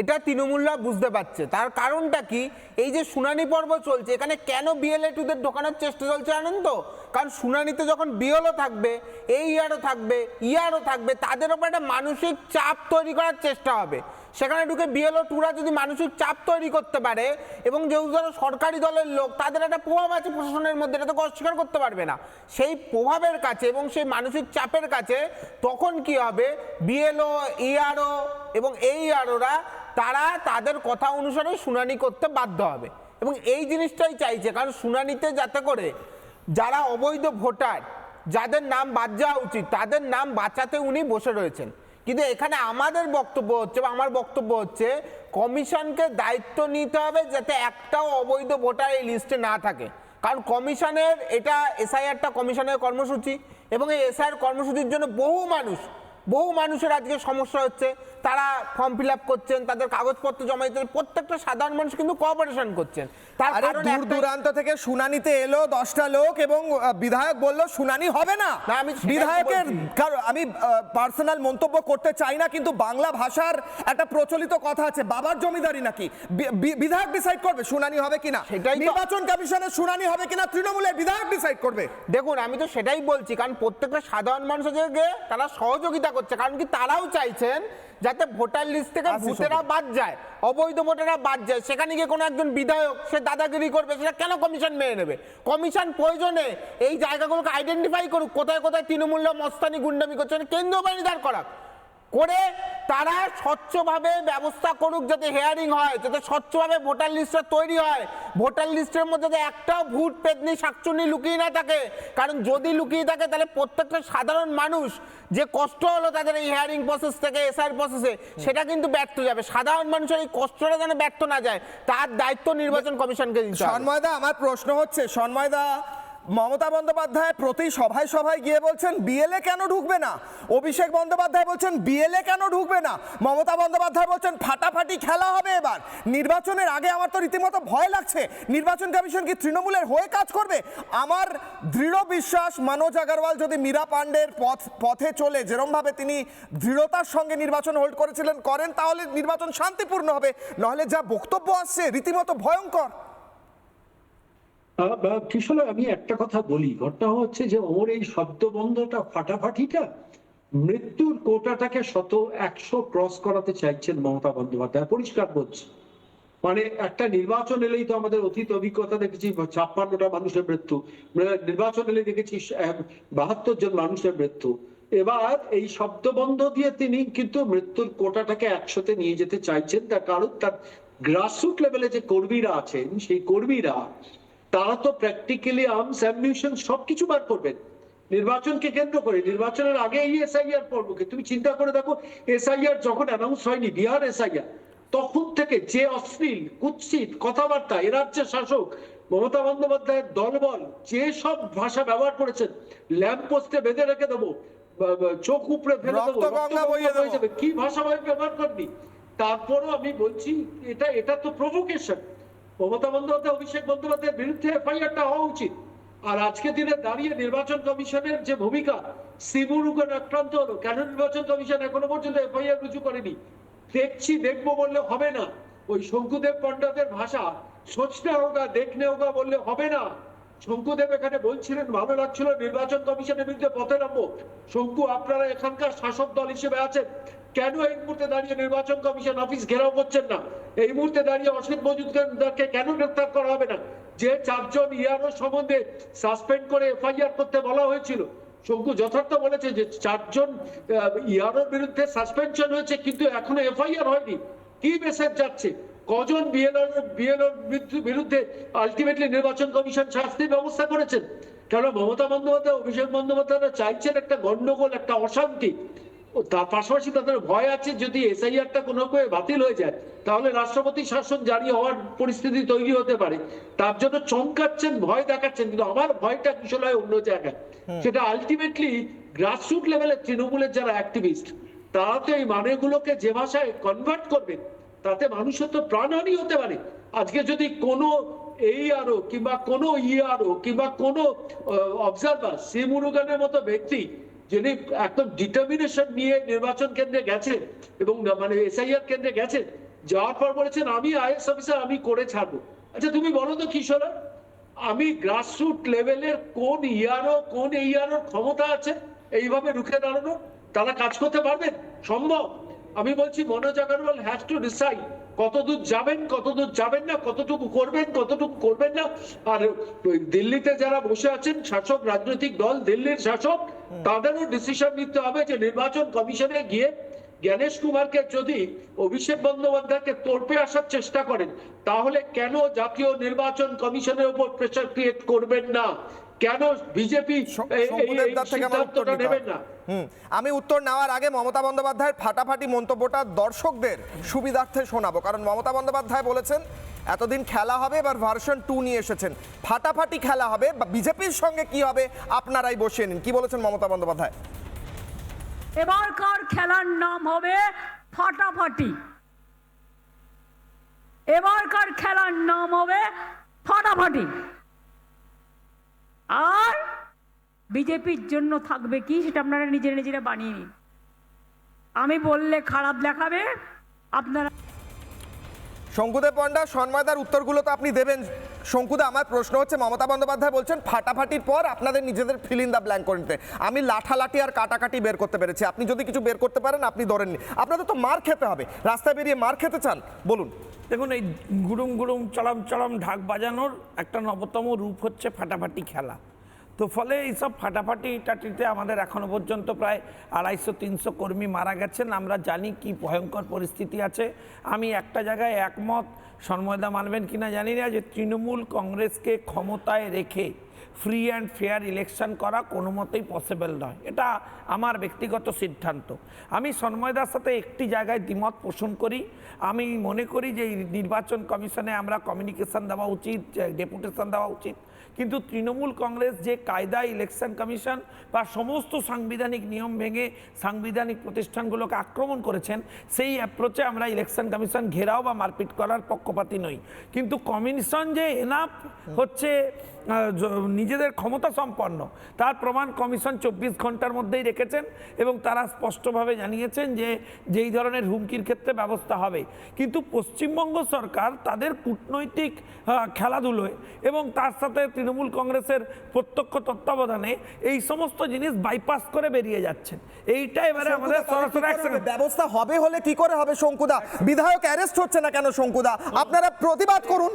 এটা তৃণমূলরা বুঝতে পারছে। তার কারণটা কি? এই যে শুনানি পর্ব চলছে, এখানে কেন বিএলএ 2দের ঢোকানোর চেষ্টা চলছে জানেন তো? কারণ শুনানিতে যখন বিএলও থাকবে, এইআরও থাকবে, ইআরও থাকবে, তাদের ওপর একটা মানসিক চাপ তৈরি করার চেষ্টা হবে। সেখানে ঢুকে বিএলও 2রা যদি মানসিক চাপ তৈরি করতে পারে, এবং যেহেতু যারা সরকারি দলের লোক, তাদের একটা প্রভাব আছে প্রশাসনের মধ্যে, এটা তো অস্বীকার করতে পারবে না। সেই প্রভাবের কাছে এবং সেই মানসিক চাপের কাছে তখন কি হবে, বিএলও, ইআরও এবং এইআরওরা তারা তাদের কথা অনুসারে শুনানি করতে বাধ্য হবে, এবং এই জিনিসটাই চাইছে। কারণ শুনানিতে যাতে করে যারা অবৈধ ভোটার, যাদের নাম বাদ যাওয়া উচিত, তাদের নাম বাঁচাতে উনি বসে রয়েছেন। কিন্তু এখানে আমাদের বক্তব্য হচ্ছে, বা আমার বক্তব্য হচ্ছে, কমিশনকে দায়িত্ব নিতে হবে যাতে একটাও অবৈধ ভোটার এই লিস্টে না থাকে। কারণ কমিশনের এটা এসআইআরটা কমিশনের কর্মসূচি, এবং এই এসআইআর কর্মসূচির জন্য বহু মানুষের আজকে সমস্যা হচ্ছে। তারা ফর্ম ফিল আপ করছেন, তাদের কাগজপত্র জমা দিতে, প্রত্যেকটা সাধারণ মানুষ কিন্তু কোঅপারেশন করছেন। তার কারণ দূর দূরান্ত থেকে শুনানিতে এলো 10টা লোক এবং বিধায়ক বলল শুনানি হবে না। আমি বিধায়কের, আমি পার্সোনাল মন্তব্য করতে চাই না, কিন্তু বাংলা ভাষার একটা প্রচলিত কথা আছে, বাবার জমিদারি নাকি, বিধায়ক ডিসাইড করবে শুনানি হবে কিনা, নির্বাচন কমিশনের শুনানি হবে কিনা তৃণমূলের বিধায়ক ডিসাইড করবে। দেখুন, আমি তো সেটাই বলছি, কারণ প্রত্যেকটা সাধারণ মানুষকে তারা সহযোগিতা করছে। কারণ কি, তারাও চাইছেন যাতে ভোটার লিস্ট থেকে ভোটাররা বাদ যায়, অবৈধ ভোটাররা বাদ যায়। সেখানে গিয়ে কোনো একজন বিধায়ক সে দাদাগিরি করবে, সেটা কেন কমিশন মেনে নেবে? কমিশন প্রয়োজনে এই জায়গাগুলোকে আইডেন্টিফাই করুক, কোথায় কোথায় তৃণমূল্য মস্তানি গুন্ডামি করছে, কেন্দ্রীয় বাহিনী দাঁড় করাক। করে তারা স্বচ্ছভাবে ব্যবস্থা করুক, যাতে হেয়ারিং হয়, যাতে স্বচ্ছভাবে ভোটার লিস্টটা তৈরি হয়, ভোটার লিস্টের মধ্যে যাতে একটাও ভূত পেতনি শাকচুন্নি লুকিয়ে না থাকে। কারণ যদি লুকিয়ে থাকে তাহলে প্রত্যেকটা সাধারণ মানুষ যে কষ্ট হলো তাদের এই হেয়ারিং প্রসেস থেকে এসআইআর প্রসেসে, সেটা কিন্তু ব্যর্থ যাবে। সাধারণ মানুষের এই কষ্টটা যেন ব্যর্থ না যায়, তার দায়িত্ব নির্বাচন কমিশনকে দিতে হবে। সন্ময়দা, আমার প্রশ্ন হচ্ছে, সন্ময়দা, মমতা বন্দ্যোপাধ্যায় প্রতি সভায় সভায় গিয়ে বলছেন বিএলএ কেন ঢুকবে না, অভিষেক বন্দ্যোপাধ্যায় বলছেন বিএলএ কেন ঢুকবে না, মমতা বন্দ্যোপাধ্যায় বলছেন ফাটাফাটি খেলা হবে এবার। নির্বাচনের আগে আমার তো রীতিমতো ভয় লাগছে, নির্বাচন কমিশন কি তৃণমূলের হয়ে কাজ করবে? আমার দৃঢ় বিশ্বাস মনোজ আগরওয়াল যদি মীরা পাণ্ডের পথে চলে, যেরমভাবে তিনি দৃঢ়তার সঙ্গে নির্বাচন হোল্ড করেছিলেন করেন, তাহলে নির্বাচন শান্তিপূর্ণ হবে। নাহলে যা বক্তব্য আসছে রীতিমতো ভয়ঙ্কর। কিশোর, আমি একটা কথা বলি, ঘটনা হচ্ছে যে ওর এই শব্দবন্ধটা ফাটাফাটিটা মৃত্যুর কোটাটাকে 100 ক্রস করাতে চাইছেন মমতা বন্দ্যোপাধ্যায়, পরিষ্কার বলছে। মানে একটা নির্বাচন এলেই তো আমাদের অতীত অভিজ্ঞতা দেখেছি 56টা মানুষের মৃত্যু, নির্বাচন এলে দেখেছি 72 জন মানুষের মৃত্যু। এবার এই শব্দবন্ধ দিয়ে তিনি কিন্তু মৃত্যুর কোটাটাকে 100-তে নিয়ে যেতে চাইছেন। তার কারণ তার গ্রাসরুট লেভেলে যে কর্মীরা আছেন, সেই কর্মীরা তারা তো প্র্যাকটিক্যালি আর্মস অ্যামিউনিশন সবকিছু বার করবেন নির্বাচনকে কেন্দ্র করে। নির্বাচনের আগে এই এসআইআর পর্বকে তুমি চিন্তা করে দেখো, এসআইআর যখন অ্যানাউন্স হয়নি, বিহার এসআইআর, তখন থেকে যে অশ্লীল কুৎসিত কথাবার্তা এ রাজ্যের শাসক মমতা বন্দ্যোপাধ্যায়ের দলবল যে সব ভাষা ব্যবহার করেছেন, ল্যাম্প পোস্টে বেঁধে রেখে দেবো, চোখ উপড়ে ফেলে দেবো, হয়ে যাবে, কি ভাষা ব্যবহার করবি। তারপরও আমি বলছি এটা তো প্রভোকেশন। মমতা বন্দ্যোপাধ্যায় অভিষেক বন্দ্যোপাধ্যায়ের বিরুদ্ধে এফআইআরটা হওয়া উচিত। আর আজকে দিনে দাঁড়িয়ে নির্বাচন কমিশনের যে ভূমিকা, সিমুরুগন আক্রান্ত হলো, কেন নির্বাচন কমিশন এখনো পর্যন্ত এফআইআর রুজু করেনি? দেখবো বললে হবে না। ওই শঙ্কুদেব পণ্ডাদের ভাষা সোচনে হোগা দেখনে হোগা বললে হবে না। শঙ্কুদেব এখানে বলছিলেন ভালো লাগছিল নির্বাচন কমিশনের বিরুদ্ধে পথে নামবো। শঙ্কু, আপনারা এখানকার শাসক দল হিসেবে আছেন, কেন এই মুহূর্তে দাঁড়িয়ে নির্বাচন কমিশন অফিস ঘেরাও করছেন না? এই মুহূর্তে দাঁড়িয়ে অসিত মজুমদারকে কেন গ্রেফতার করা হবে না? যে 4 জন ইয়ারও সম্বন্ধে সাসপেন্ড করে এফআইআর করতে বলা হয়েছিল, শঙ্কু যথার্থ বলেছে যে 4 জন ইয়ারোর বিরুদ্ধে সাসপেনশন হয়েছে, কিন্তু এখনো এফআইআর হয়নি। কি মেসেজ যাচ্ছে? কজন বিএলওর বিরুদ্ধে আলটিমেটলি নির্বাচন কমিশন শাস্তির ব্যবস্থা করেছেন? কারণ মমতা বন্দ্যোপাধ্যায় অভিষেক বন্দ্যোপাধ্যায়রা চাইছেন একটা গন্ডগোল, একটা অশান্তি। তার পাশাপাশি তাদের ভয় আছে যদি এসআইআরটা কোনো করে বাতিল হয়ে যায়, তাহলে রাষ্ট্রপতি শাসন জারি হওয়ার পরিস্থিতি তৈরি হতে পারে। তার জন্য চমকাচ্ছেন, ভয় দেখাচ্ছেন। কিন্তু আমার ভয়টা কিশোর অন্য জায়গায়, সেটা আলটিমেটলি গ্রাসরুট লেভেলে তৃণমূলের যারা অ্যাক্টিভিস্ট, তারা তো এই মানেগুলোকে যে ভাষায় কনভার্ট করবে, তাতে মানুষের তো প্রাণহানি হতে পারে। আজকে যদি কোনো এইআরও কিংবা কোনো ইআরও কিংবা কোনো অবজারভার সিমুরুগানের মতো ব্যক্তি যিনি একদম ডিটারমিনেশন নিয়ে নির্বাচন কেন্দ্রে গেছেন এবং মানে এসআইআর কেন্দ্রে গেছেন, যাওয়ার পর বলেছেন আমি আইএস অফিসার, আমি করে ছাড়বো। আচ্ছা তুমি বলো তো কিশোরা, আমি গ্রাসরুট লেভেলের কোন ইআরও কোন এইআরওর ক্ষমতা আছে এইভাবে রুখে দাঁড়ানো? তারা কাজ করতে পারবেন? সম্ভব? আমি বলছি Manoj Agarwal has to decide কতদূর যাবেন, কতদূর যাবেন না, কতটুকু করবেন, কতটুকু করবেন না। আর দিল্লিতে যারা বসে আছেন শাসক রাজনৈতিক দল, দিল্লির শাসক, তাদেরও ডিসিশন নিতে হবে যে নির্বাচন কমিশনে গিয়ে জ্ঞানেশ কুমারকে যদি অভিষেক বন্দ্যোপাধ্যায়কে তোড়পে আসার চেষ্টা করেন, তাহলে কেন জাতীয় নির্বাচন কমিশনের উপর প্রেসার ক্রিয়েট করবেন না? কেন বিজেপি সিদ্ধান্তটা নেবেন না? আমি উত্তর নেওয়ার আগে মমতা বন্দ্যোপাধ্যায়ের ফাটাফাটি মন্তব্যটা দর্শকদের সুবিধার্থে শোনাবো, কারণ মমতা বন্দ্যোপাধ্যায় বলেছেন এতদিন খেলা হবে, এবার ভার্সন 2 নিয়ে এসেছেন, ফাটাফাটি খেলা হবে। বিজেপির সঙ্গে কি হবে আপনারাই বসিয়ে নিন। কি বলেছেন মমতা বন্দ্যোপাধ্যায়? এবারকার খেলার নাম হবে ফাটাফাটি। এবারকার খেলার নাম হবে ফাটাফাটি। আর বিজেপির জন্য থাকবে কি সেটা আপনারা নিজেরা বানিয়ে নিন। আমি বললে খারাপ দেখাবে আপনারা। শঙ্কুদেব পণ্ডা, সন্ময়দার উত্তরগুলো তো আপনি দেবেন। শঙ্কুদা, আমার প্রশ্ন হচ্ছে মমতা বন্দ্যোপাধ্যায় বলছেন ফাটাফাটির পর আপনাদের নিজেদের ফিল ইন দ্য ব্ল্যাঙ্ক করে নিতে। আমি লাঠালাঠি আর কাটাকাটি বের করতে পেরেছি, আপনি যদি কিছু বের করতে পারেন আপনি ধরেননি। আপনাদের তো মার খেতে হবে, রাস্তায় বেরিয়ে মার খেতে চান, বলুন। দেখুন, এই গুড়ুম গুড়ুম চড়াম চড়াম ঢাক বাজানোর একটা নবতম রূপ হচ্ছে ফাটাফাটি খেলা। তো ফলে এইসব ফাটাফাটি টাটিতে আমাদের এখনো পর্যন্ত প্রায় 250-300 কর্মী মারা গেছেন। আমরা জানি কি ভয়ঙ্কর পরিস্থিতি আছে। আমি একটা জায়গায় একমত, সন্ময়দা মানবেন কিনা জানি না, যে তৃণমূল কংগ্রেসকে ক্ষমতায় রেখে ফ্রি অ্যান্ড ফেয়ার ইলেকশন করা কোনো মতেই পসিবল নয়। এটা আমার ব্যক্তিগত সিদ্ধান্ত। আমি সন্ময়দার সাথে একটি জায়গায় দ্বিমত পোষণ করি। আমি মনে করি যে এই নির্বাচন কমিশনে আমরা কমিউনিকেশন দেওয়া উচিত, ডেপুটেশন দেওয়া উচিত, কিন্তু তৃণমূল কংগ্রেস যে কায়দায় ইলেকশন কমিশন বা সমস্ত সাংবিধানিক নিয়ম ভেঙে সাংবিধানিক প্রতিষ্ঠানগুলোকে আক্রমণ করেছেন, সেই অ্যাপ্রোচে আমরা ইলেকশন কমিশন ঘেরাও বা মারপিট করার পক্ষপাতী নই। কিন্তু কমিশন যে এনাফ হচ্ছে নিজেদের ক্ষমতা সম্পন্ন, তার প্রমাণ কমিশন 24 ঘন্টার মধ্যেই রেখেছেন এবং তারা স্পষ্টভাবে জানিয়েছেন যে যেই ধরনের হুমকির ক্ষেত্রে ব্যবস্থা হবে। কিন্তু পশ্চিমবঙ্গ সরকার তাদের কূটনৈতিক খেলাধুলোয় এবং তার সাথে তৃণমূল কংগ্রেসের প্রত্যক্ষ তত্ত্বাবধানে এই সমস্ত জিনিস বাইপাস করে বেরিয়ে যাচ্ছেন। এইটা এবারে আমাদের সরাসরি ব্যবস্থা হবে হলে কি করে হবে শঙ্কুদা? বিধায়ক অ্যারেস্ট হচ্ছে না কেন শঙ্কুদা? আপনারা প্রতিবাদ করুন,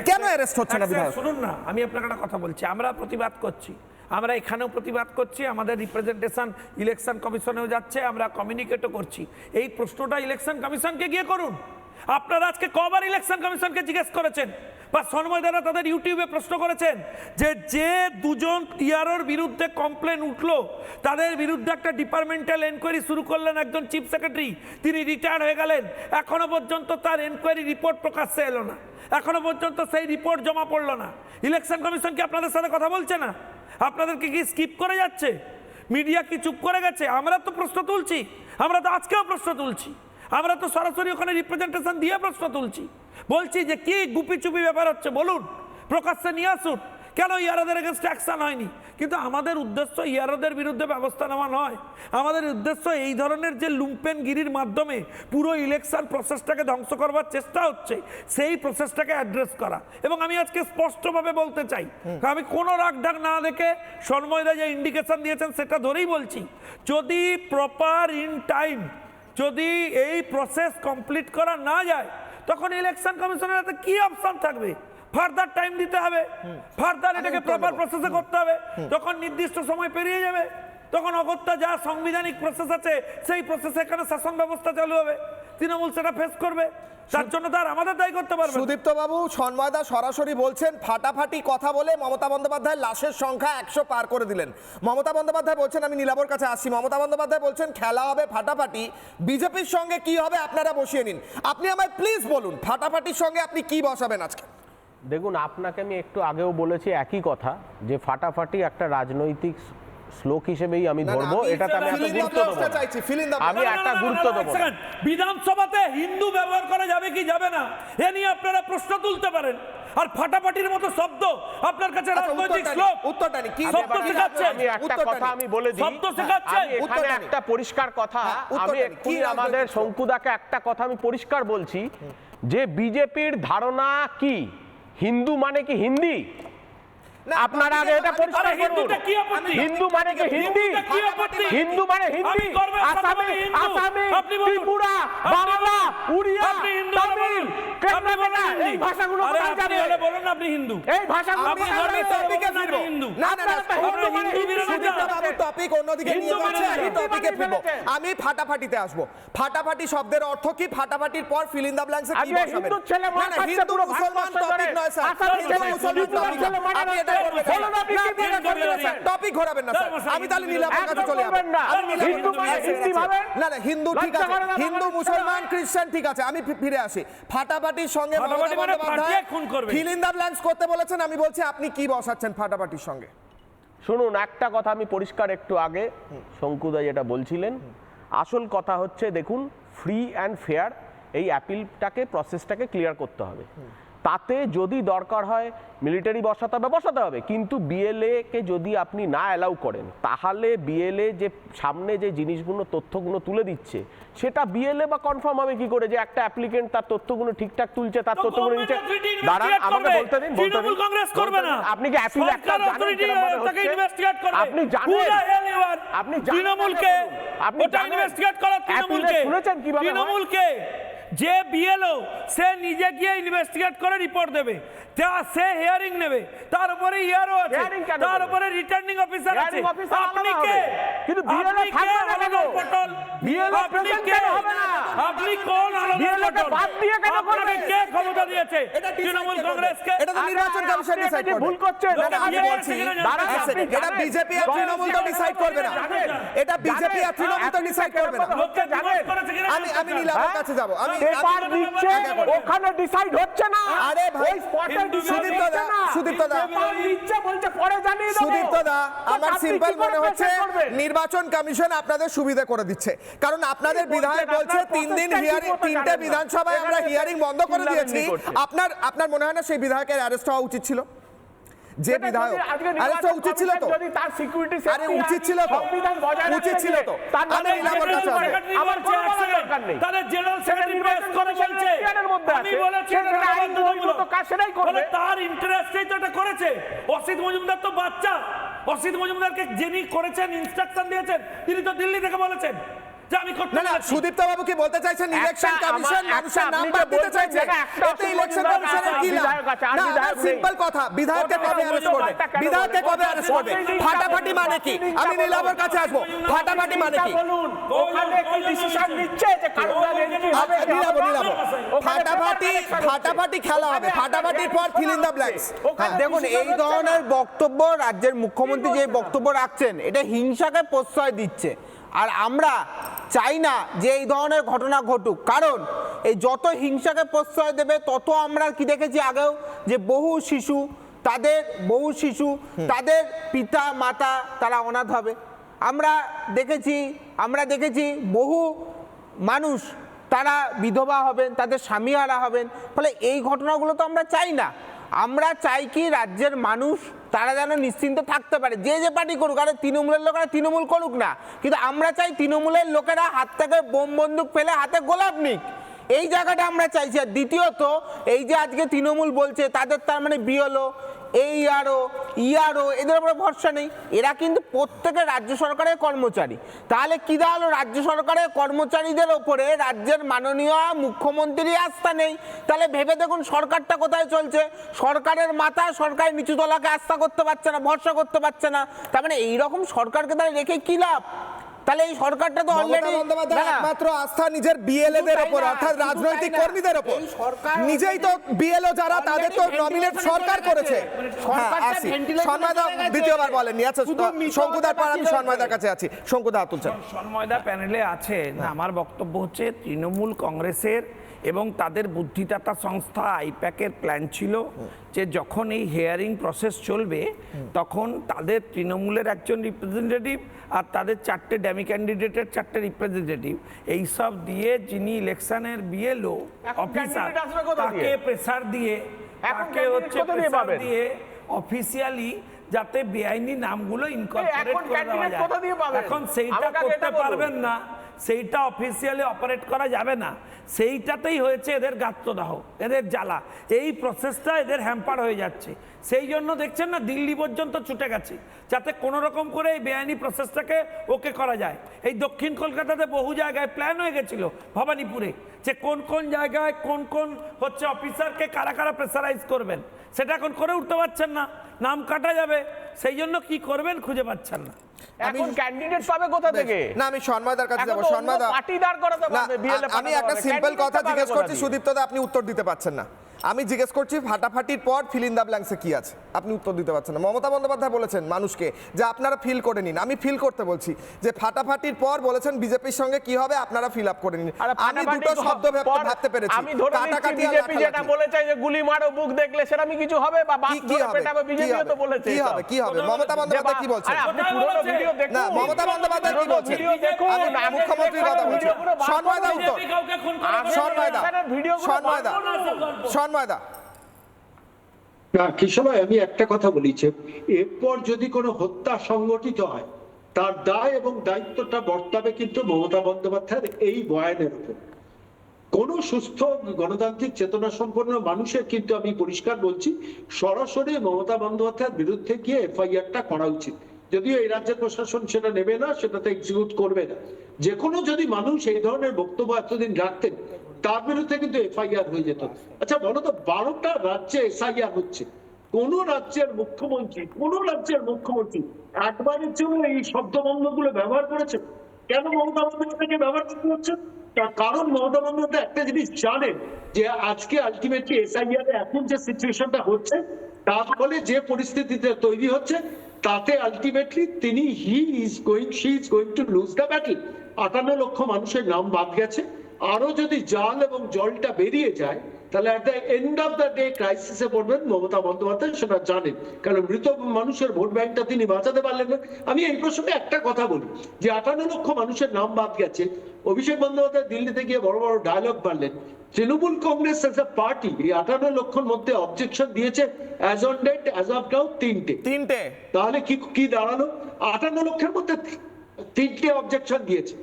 কেন অ্যারেস্ট হচ্ছে না বিধায়ক? শুনুন না, আমি আপনাকে একটা কথা বলছি। আমরা প্রতিবাদ করছি, আমরা এখানেও প্রতিবাদ করছি, আমাদের রিপ্রেজেন্টেশন ইলেকশন কমিশনেও যাচ্ছে, আমরা কমিউনিকেটও করছি। এই প্রশ্নটা ইলেকশন কমিশনকে গিয়ে করুন। আপনারা আজকে কবার ইলেকশন কমিশনকে জিজ্ঞেস করেছেন বা সন্ময় দ্বারা তাদের ইউটিউবে প্রশ্ন করেছেন যে দুজন টিআরওর বিরুদ্ধে কমপ্লেন উঠলো তাদের বিরুদ্ধে একটা ডিপার্টমেন্টাল এনকোয়ারি শুরু করলেন একজন চিফ সেক্রেটারি, তিনি রিটায়ার হয়ে গেলেন, এখনো পর্যন্ত তার এনকোয়ারি রিপোর্ট প্রকাশ্যে এলো না, এখনো পর্যন্ত সেই রিপোর্ট জমা পড়লো না। ইলেকশন কমিশন কি আপনাদের সাথে কথা বলছে না? আপনাদেরকে কি স্কিপ করে যাচ্ছে? মিডিয়া কি চুপ করে গেছে? আমরা তো প্রশ্ন তুলছি, আমরা তো আজকেও প্রশ্ন তুলছি, আমরা তো সরাসরি ওখানে রিপ্রেজেন্টেশন দিয়ে প্রশ্ন তুলছি, বলছি যে কি গুপি চুপি ব্যাপার হচ্ছে বলুন, প্রকাশ্যে নিয়ে আসুন, কেন ইয়ারোদের এগেনস্টে অ্যাকশন হয়নি? কিন্তু আমাদের উদ্দেশ্য ইয়ারোদের বিরুদ্ধে ব্যবস্থা নেওয়া নয়, আমাদের উদ্দেশ্য এই ধরনের যে লুম্পেনগিরির মাধ্যমে পুরো ইলেকশন প্রসেসটাকে ধ্বংস করবার চেষ্টা হচ্ছে সেই প্রসেসটাকে অ্যাড্রেস করা। এবং আমি আজকে স্পষ্টভাবে বলতে চাই, আমি কোনো রাগঢাক না দেখে সন্ময়দা যে ইন্ডিকেশন দিয়েছেন সেটা ধরেই বলছি, যদি প্রপার ইন টাইম যদি এই প্রসেস কমপ্লিট করা না যায় তখন ইলেকশন কমিশনের হাতে কি অপশন থাকবে? ফার্দার টাইম দিতে হবে, ফার্দার এটাকে প্রপার প্রসেসে করতে হবে, তখন নির্দিষ্ট সময় পেরিয়ে যাবে, তখন অগত্যা যা সাংবিধানিক প্রসেস আছে সেই প্রসেসে এখানে শাসন ব্যবস্থা চালু হবে, তৃণমূল সেটা ফেস করবে, তার জন্য তার আমাদের দায়ী করতে পারবে। সুদীপ্ত বাবু, সন্ময়দা সরাসরি বলছেন ফাটাফাটি কথা বলে মমতা বন্দ্যোপাধ্যায় লাশের সংখ্যা 100 পার করে দিলেন। মমতা বন্দ্যোপাধ্যায় বলছেন, আমি নীলাবর কাছে আসছি, মমতা বন্দ্যোপাধ্যায় বলছেন খেলা হবে ফাটাফাটি, বিজেপির সঙ্গে কি হবে আপনারা বসিয়ে নিন। আপনি আমায় প্লিজ বলুন ফাটাফাটির সঙ্গে আপনি কি বসাবেন আজকে? দেখুন, আপনাকে আমি একটু আগেও বলেছি একই কথা, যে ফাটাফাটি একটা রাজনৈতিক শ্লোক হিসেবেই আমি ধরবো, এটাতে আমি একটা গুরুত্ব দেবো, আমি একটা গুরুত্ব দেবো। বিধানসভাতে হিন্দু ব্যবহার করা যাবে কি যাবে না এ নিয়ে আপনারা প্রশ্ন তুলতে পারেন, আর ফাটাফাটির মতো শব্দ আপনার কাছে রাজনৈতিক শ্লোক? উত্তরটা কি শব্দ শেখাচ্ছেন? আমি একটা কথা আমি বলে দিই, শব্দ শেখাচ্ছেন? আমি এখানে একটা পরিষ্কার কথা, আমি কি আমাদের শঙ্কুদাকে একটা কথা আমি পরিষ্কার বলছি, যে বিজেপির ধারণা কি হিন্দু মানে কি হিন্দি? আপনারা আগে এটা পরিষ্কার করুন, হিন্দু মানে কি হিন্দি? হিন্দু মানে হিন্দি, আসামে ত্রিপুরা, বাংলা, উড়িয়া, তামিল, এই ভাষাগুলো বলা যাবে? বলুন আপনি হিন্দু, এই ভাষাগুলো হিন্দু। টপিক অন্যদিকে নিয়ে যাচ্ছে, এই টপিকে ফিরবো। আমি ফাটাফাটিতে আসবো। ফাটাফাটি শব্দের অর্থ কি? ফাটাফাটির পর ফিল ইন দ্য ব্ল্যাঙ্কসে কি বসাবেন? হিন্দু মুসলমান টপিক নয় স্যার, হিন্দু মুসলমান টপিক আপনি এটা টপিক ঘোরাবেন না স্যার। আমি তাহলে নীলাবের কাছে চলে যাব। না হিন্দু ঠিক আছে, হিন্দু মুসলমান খ্রিস্টান ঠিক আছে, আমি ফিরে আসি। ফাটাফাটির সঙ্গে ফিল ইন দ্য ব্ল্যাঙ্কস করতে বলেছেন, আমি বলছি আপনি কি বসাচ্ছেন ফাটাফাটির সঙ্গে? শুনুন, একটা কথা আমি পরিষ্কার একটু আগে শঙ্কুদা যেটা বলছিলেন, আসল কথা হচ্ছে দেখুন, ফ্রি অ্যান্ড ফেয়ার এই অ্যাপিলটাকে প্রসেসটাকে ক্লিয়ার করতে হবে। তাতে যদি দরকার হয় মিলিটারি বসাতে হবে, কিন্তু বিএলএ কে যদি আপনি না অ্যালাউ করেন, তাহলে বিএলএ যে সামনে যে জিনিসগুলো তথ্যগুলো তুলে দিচ্ছে সেটা বিএলএ বা কনফার্ম হবে কি করে যে একটা অ্যাপ্লিকেন্ট তার তথ্যগুলো ঠিকঠাক তুলছে, তার তথ্যগুলো নিচ্ছে? দাঁড়ান, আমাকে বলতে দিন। আপনি কি অ্যাপিল একটা জানেন কিভাবে হচ্ছে? আপনি জানেন, আপনি তৃণমূলকে আপনি ইনভেস্টিগেট করা, তৃণমূলকে শুনেছেন কিভাবে? যে বিএলও সে নিজে গিয়ে ইনভেস্টিগেট করে রিপোর্ট দেবে, সে হিয়ারিং নেবে, তার উপরে ইয়ারও আছে, তার উপরে রিটার্নিং অফিসার আছে। আপনি কে? কিন্তু বিএলও থাকবে না কেন? বিএলও প্রেজেন্ট কেন হবে না? আপনি কোন বিএলও কে বাদ দিয়ে কেন করবে? কে ক্ষমতা দিয়েছে? তৃণমূল কংগ্রেসকে? এটা তো নির্বাচন কমিশন ডিসাইড করবে। ভুল করছেন। আমি বলছি এটা বিজেপি আর তৃণমূল তো ডিসাইড করবে না, এটা বিজেপি আর তৃণমূল তো ডিসাইড করবে না। আমি নীলাভের কাছে যাব, আমি পেপার দিচ্ছে ওখানে ডিসাইড হচ্ছে না। আরে ভাই ওই স্পটে সুদীপ্ত দা, সুদীপ্ত দা, পেপার দিচ্ছে বলছে পরে জানিয়ে দেব। সুদীপ্ত দা, আমার সিম্পল মনে হচ্ছে নির্বাচন কমিশন আপনাদের সুবিধা করে দিচ্ছে, কারণ আপনাদের বিধায়ক বলছে 3 দিন হিয়ারিং, 3টে বিধানসভায় আমরা হিয়ারিং বন্ধ করে দিয়েছি। আপনার মনে হয় না সেই বিধায়কের অ্যারেস্ট হওয়া উচিত ছিল? যে বিধায়ক অ্যারেস্ট হওয়া উচিত ছিল তো? যদি তার সিকিউরিটি আরে উচিত ছিল তো, উচিত ছিল তো। আমি নীলাভের কাছে যাব। আমার কোনো দরকার নেই। তাহলে জেনারেল সেক্রেটারি প্রেস করে বলছে আমি বলেছি আইন বহির্ভূত কাজ সেটাই করবে। তার ইন্টারেস্টেই তো এটা করেছে। অসিত মজুমদার তো বাচ্চা, অসিত মজুমদারকে যিনি করেছেন, ইনস্ট্রাকশন দিয়েছেন, তিনি তো দিল্লি থেকে বলেছেন যে আমি করতে না, সুদীপ্ত বাবু কি বলতে চাইছেন ইলেকশন কমিশন মানুষের নাম বাদ দিতে চাইছে? এতে ইলেকশন কমিশনের কি লাভ? না, সিম্পল কথা, বিধায়ককে কবে অ্যারেস্ট করবে? বিধায়ককে কবে অ্যারেস্ট করবে? ফাটাফাটি মানে কি? আমি নীলাভের কাছে আসবো, ফাটাফাটি মানে কি? বলুন ওখানে কি ডিসিশন নিচ্ছে যে কারণটা এন্ট্রি হবে? নীলাভ ফাটাফাটি খেলা হবে, ফাটাফাটির পর ফিল ইন দ্য ব্ল্যাঙ্কস। দেখুন, এই ধরনের বক্তব্য রাজ্যের মুখ্যমন্ত্রী যে বক্তব্য রাখছেন, এটা হিংসাকে প্রশ্রয় দিচ্ছে। আর আমরা চাই না যে এই ধরনের ঘটনা ঘটুক, কারণ এই যত হিংসাকে প্রশ্রয় দেবে তত আমরা কি দেখেছি আগেও যে বহু শিশু তাদের পিতা মাতা তারা অনাথ হবে। আমরা দেখেছি বহু মানুষ তারা বিধবা হবেন, তাদের স্বামীহারা হবেন। ফলে এই ঘটনাগুলো তো আমরা চাই না। আমরা চাই কি রাজ্যের মানুষ তারা যেন নিশ্চিন্ত থাকতে পারে, যে পার্টি করুক। আরে তৃণমূলের লোকেরা তৃণমূল করুক না, কিন্তু আমরা চাই তৃণমূলের লোকেরা হাত থেকে বোম বন্দুক ফেলে হাতে গোলাপ নিক, এই জায়গাটা আমরা চাইছি। আর দ্বিতীয়ত, এই যে আজকে তৃণমূল বলছে তাদের তার মানে বিএলও, ইআরও এদের উপরে ভরসা নেই। এরা কিন্তু প্রত্যেকে রাজ্য সরকারের কর্মচারী। তাহলে কি দাঁড়ালো? রাজ্য সরকারের কর্মচারীদের ওপরে রাজ্যের মাননীয় মুখ্যমন্ত্রী আস্থা নেই। তাহলে ভেবে দেখুন সরকারটা কোথায় চলছে। সরকারের মাথা সরকারের নিচুতলাকে আস্থা করতে পারছে না, ভরসা করতে পারছে না। তার মানে এইরকম সরকারকে তাহলে রেখে কি লাভ? তাহলে এই সরকারটা তো অলরেডি একমাত্র আস্থা নিজের বিএলএদের উপর, অর্থাৎ রাজনৈতিক কর্মীদের উপর। নিজেই তো বিএলও যারা, তাদের তো নমিনেট সরকার করেছে। সন্ময়দা দ্বিতীয়বার বলেননি। আচ্ছা, শঙ্কুদার পর আমি সন্ময়দার কাছে আছি। শঙ্কুদা হাত তুলছেন। সন্ময়দা প্যানেলে আছে না। আমার বক্তব্য হচ্ছে তৃণমূল কংগ্রেসের এবং তাদের বুদ্ধিদাতা সংস্থা আইপ্যাকের প্ল্যান ছিল যে যখন এই হিয়ারিং প্রসেস চলবে তখন তাদের তৃণমূলের একজন রিপ্রেজেন্টেটিভ আর তাদের 4টে ড্যামি ক্যান্ডিডেটের 4টে রিপ্রেজেন্টেটিভ এইসব দিয়ে যিনি ইলেকশনের বিএলও অফিসার তাকে প্রেসার দিয়ে অফিসিয়ালি যাতে বেআইনি নামগুলো ইনকর্পোরেট করে দেওয়া যায়। এখন সেইটা করতে পারবেন না, সেইটা অফিসিয়ালি অপারেট করা যাবে না। সেইটাতেই হয়েছে এদের গাত্রদাহ, এদের জ্বালা। এই প্রসেসটা এদের হ্যাম্পার হয়ে যাচ্ছে। সেই জন্য দেখছেন না দিল্লি পর্যন্ত ছুটে গেছে যাতে কোনো রকম করে এই বেআইনি প্রসেসটাকে ওকে করা যায়। এই দক্ষিণ কলকাতাতে বহু জায়গায় প্ল্যান হয়ে গেছিল, ভবানীপুরে, যে কোন কোন জায়গায় কোন কোন হচ্ছে অফিসারকে কারা কারা প্রেসারাইজ করবেন, সেটা এখন করে উঠতে পারছেন না, নাম কাটা যাবে। সেই জন্য কি করবেন খুঁজে পাচ্ছেন না। এখন ক্যান্ডিডেট পাবে কোথা থেকে? না, আমি সন্ময়দার কাছে যাব। সন্ময়দা, আমি একটা সিম্পল কথা জিজ্ঞেস করছি, সুদীপ্ত দা আপনি উত্তর দিতে পারছেন না। আমি জিজ্ঞেস করছি ফাটাফাটির পর ফিল ইন দ্য ব্ল্যাঙ্কসে কি আছে, আপনি উত্তর দিতে পারছেন না। মমতা বন্দ্যোপাধ্যায় বলেছেন মানুষকে যে আপনারা ফিল করে নিন। আমি ফিল করতে বলছি যে ফাটাফাটির পর বলেছেন বিজেপির সঙ্গে কি হবে আপনারা ফিল আপ করে নিন। আমি দুটো শব্দ ভাবতে পেরেছি। আমি ধরে নিচ্ছি বিজেপি যেটা বলেছে যে গুলি মারো বুক দেখলে সেরকম কিছু হবে, বা বাস ধরে পেটাবে, বিজেপিও তো বলেছে। কি হবে মমতা বন্দ্যোপাধ্যায় কি বলছেন? আপনি পুরো ভিডিও দেখুন না, মমতা বন্দ্যোপাধ্যায় কি বলছেন? আমি মুখ্যমন্ত্রীর কথা বলছি। সন্ময়দা উত্তর। সন্ময়দা না, কিশোর ভাই, আমি একটা কথা বলি যে এরপর যদি কোনো হত্যা সংগঠিত হয় তার দায় এবং দায়িত্বটা বর্তাবে কিন্তু মমতা বন্দ্যোপাধ্যায়ের এই বয়ানের উপর। কোন সুস্থ গণতান্ত্রিক চেতনা সম্পন্ন মানুষের কিন্তু আমি পরিষ্কার বলছি সরাসরি মমতা বন্দ্যোপাধ্যায়ের বিরুদ্ধে গিয়ে এফআইআরটা করা উচিত। যদিও এই রাজ্যের প্রশাসন সেটা নেবে না, সেটাতে এক্সিকিউট করবে না। যে কোনো যদি মানুষ এই ধরনের বক্তব্য এতদিন রাখতেন তার বিরুদ্ধে কিন্তু এফআইআর হয়ে যেত। আচ্ছা বলো তো, 12টা রাজ্যে এসআইআর হচ্ছে, কোন রাজ্যের মুখ্যমন্ত্রী একবারের জন্য এই শব্দবন্ধগুলো ব্যবহার করেছে? কেন মমতা বন্দ্যোপাধ্যায়কে ব্যবহার করতে হচ্ছে? তার কারণ মমতা বন্দ্যোপাধ্যায় একটা জিনিস জানেন, যে আজকে আলটিমেটলি এসআইআর এখন যে সিচুয়েশনটা হচ্ছে, তার ফলে যে পরিস্থিতিতে তৈরি হচ্ছে, তাতে আলটিমেটলি তিনি she is going to lose the battle. 58 লক্ষ মানুষের নাম বাদ গেছে, আরো যদি জাল এবং জলটা বেরিয়ে যায়, তাহলে at the end of the day ক্রাইসিসে পড়বেন মমতা বন্দ্যোপাধ্যায়, সেটা জানেন, কারণ মৃত মানুষের ভোট ব্যাংকটা তিনি বাঁচাতে পারলেন না। আমি এই প্রসঙ্গে একটা কথা বলি, যে 58 লক্ষ মানুষের নাম বাদ গেছে, অভিষেক বন্দ্যোপাধ্যায় দিল্লিতে গিয়ে বড় বড় ডায়লগ মারলেন। Trinamool Congress as a party এই 58 লক্ষের মধ্যে অবজেকশন দিয়েছে as on date as of now তিনটে। তাহলে কি দাঁড়ালো? 58 লক্ষের মধ্যে 3টে অবজেকশন দিয়েছে।